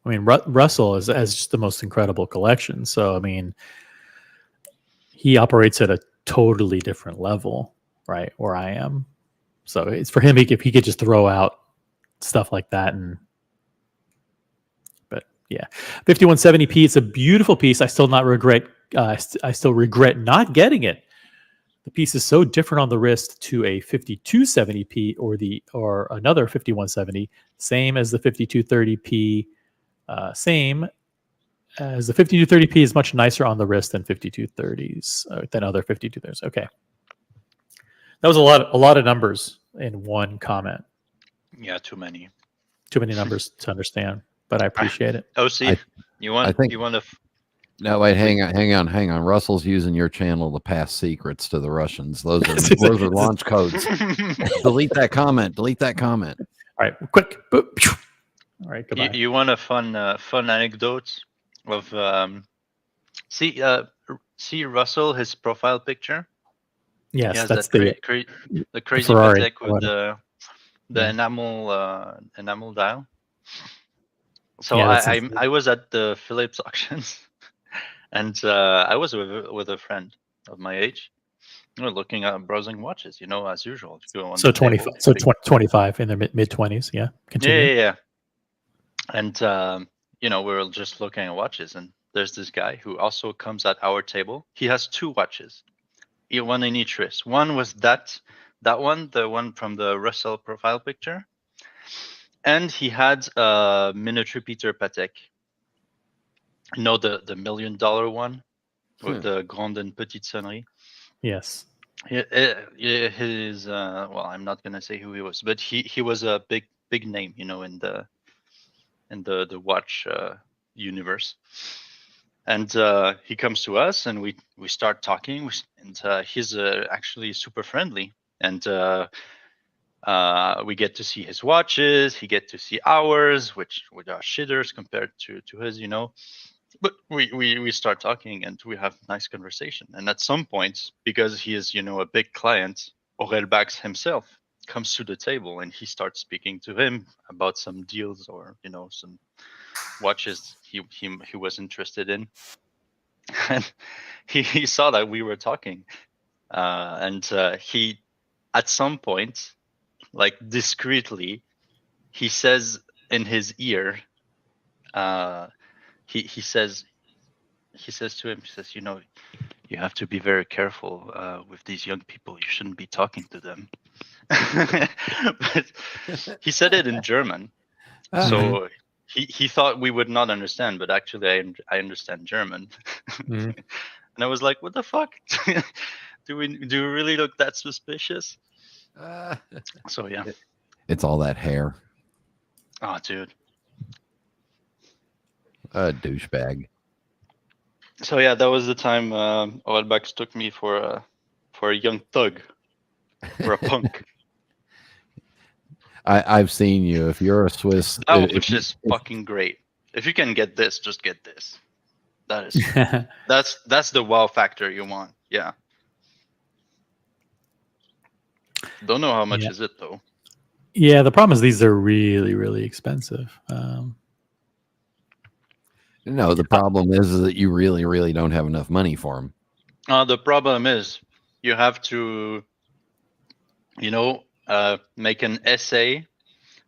mean, Russell has just the most incredible collection. So, I mean, he operates at a totally different level, right, where I am. So it's for him, if he could just throw out stuff like that. But yeah, 5170p, it's a beautiful piece. I still regret not getting it. The piece is so different on the wrist to a 5270p or another 5170, same as the 5230p, same as the 5230p is much nicer on the wrist than 5230s, than other 5230s. Okay. That was a lot of numbers in one comment. Yeah, too many numbers to understand, but I appreciate it. Oh, see, you want to. No, wait, hang on. Russell's using your channel to pass secrets to the Russians. Those are launch codes. Delete that comment. All right, quick. All right, goodbye. You want a fun anecdote of see Russell, his profile picture. Yes, that's the crazy Ferrari, Patek with the enamel dial. So yeah, I was at the Philips auctions. And I was with a friend of my age. We were looking at browsing watches, as usual. So 25 in their mid 20s, yeah. Continue. Yeah. And we were just looking at watches, and there's this guy who also comes at our table. He has 2 watches, one in each wrist. One was that one, the one from the Russell profile picture, and he had a Minute Repeater Patek. know the $1 million one with the Grande and Petite Sonnerie. Yes. His well, I'm not gonna say who he was, but he was a big name, in the watch universe. And he comes to us, and we start talking, and he's actually super friendly, and we get to see his watches. He get to see ours, which are shitters compared to his, But we start talking, and we have nice conversation. And at some point, because he is a big client, Aurelbax himself comes to the table, and he starts speaking to him about some deals or some watches he was interested in. And he saw that we were talking, and he at some point, like discreetly, he says in his ear, he says to him, you have to be very careful with these young people. You shouldn't be talking to them. But he said it in German, so he thought we would not understand, but actually I understand German. And I was like, what the fuck? do we really look that suspicious? So yeah. It's all that hair. Oh, dude. A douchebag. So yeah, that was the time Oelbax took me for a young thug, for a punk. I've seen you. If you're a Swiss, Which is fucking great. If you can get this, just get this. That is that's the wow factor you want. Yeah. Don't know how much is it though. Yeah, the problem is these are really, really expensive. No, the problem is that you really, really don't have enough money for them. The problem is you have to, make an essay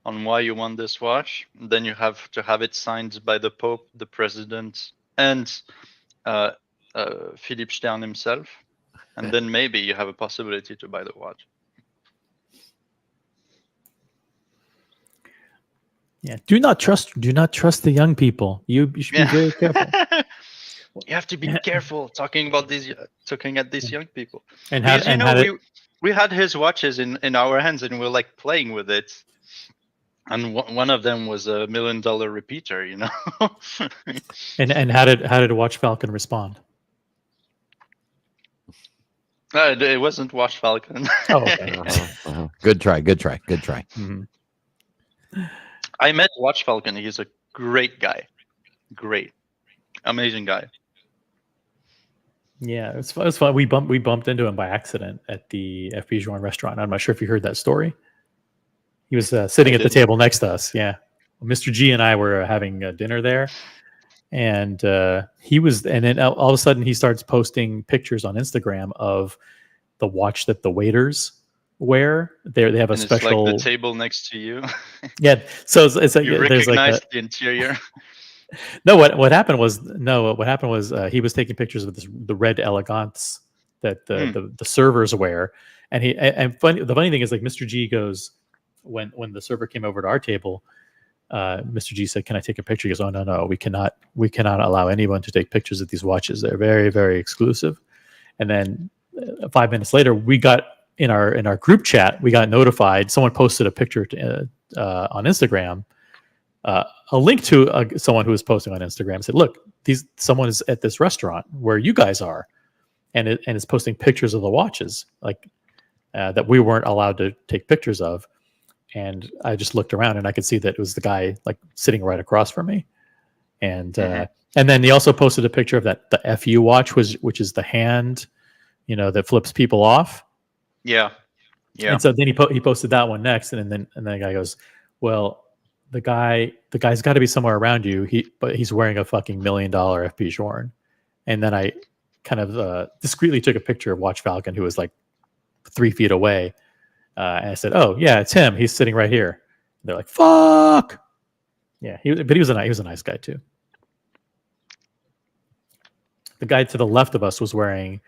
on why you want this watch. Then you have to have it signed by the Pope, the President, and Philippe Stern himself. And then maybe you have a possibility to buy the watch. Yeah, do not trust the young people. You should be very careful. You have to be careful talking at these young people. And because, we had his watches in our hands, and we were like playing with it. And one of them was a $1 million repeater, and how did Watch Falcon respond? It wasn't Watch Falcon. Oh, okay. Good try. Mm-hmm. I met Watch Falcon. He's a great guy. Great. Amazing guy. Yeah, it was fun. We bumped into him by accident at the FP Journe restaurant. I'm not sure if you heard that story. He was sitting at the table next to us. Yeah. Mr. G and I were having dinner there. And and then all of a sudden he starts posting pictures on Instagram of the watch that the waiters wear. They have a special, like the table next to you. Yeah, so it's like you there's recognize like the interior. No, what happened was he was taking pictures of the red elegance that the servers wear, and the funny thing is, like, Mr. G goes, when the server came over to our table, Mr. G said, "Can I take a picture?" He goes, "Oh, no, we cannot allow anyone to take pictures of these watches. They're very, very exclusive." And then 5 minutes later, we got in our group chat, we got notified. Someone posted a picture on Instagram, a link to someone who was posting on Instagram. Said, "Look, someone is at this restaurant where you guys are, and is posting pictures of the watches that we weren't allowed to take pictures of." And I just looked around, and I could see that it was the guy like sitting right across from me. And then he also posted a picture of the FU watch, which is the hand, that flips people off. Yeah. And so then he posted that one next, and then the guy goes, "Well, the guy's got to be somewhere around you. But he's wearing a fucking $1 million FP Journe." And then I kind of discreetly took a picture of Watch Falcon, who was like 3 feet away. And I said, "Oh yeah, it's him. He's sitting right here." And they're like, "Fuck." Yeah, but he was a nice guy too. The guy to the left of us was wearing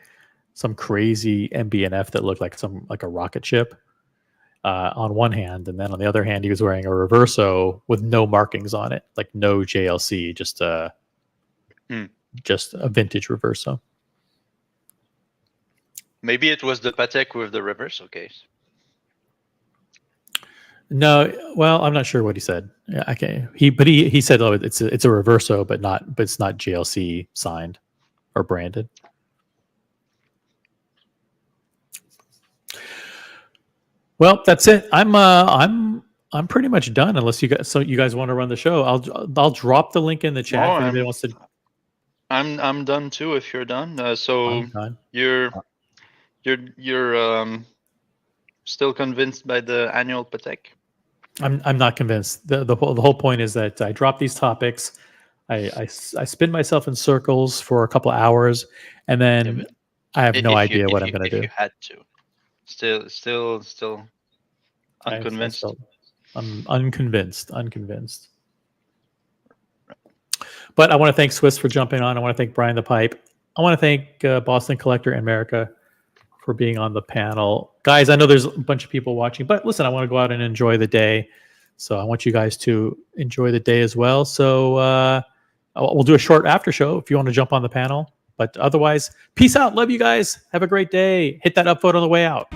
some crazy MB&F that looked like a rocket ship on one hand, and then on the other hand, he was wearing a Reverso with no markings on it, like no JLC, just just a vintage reverso. Maybe it was the Patek with the reverso case. No, well, I'm not sure what he said. Yeah, okay. He said, oh, it's a reverso, but it's not GLC signed or branded. Well, that's it. I'm pretty much done. Unless you guys want to run the show, I'll drop the link in the chat if anybody wants to. I'm done too. If you're done, so I'm done. you're still convinced by the annual Patek? I'm not convinced. The whole point is that I drop these topics, I spin myself in circles for a couple of hours, and then I have no idea what I'm going to do. If you had to, still unconvinced. I'm unconvinced. But I want to thank Swiss for jumping on. I want to thank Brian the Pipe. I want to thank Boston Collector and America for being on the panel. Guys, I know there's a bunch of people watching, but listen, I want to go out and enjoy the day. So I want you guys to enjoy the day as well. So we'll do a short after show if you want to jump on the panel. But otherwise, peace out. Love you guys. Have a great day. Hit that up vote on the way out.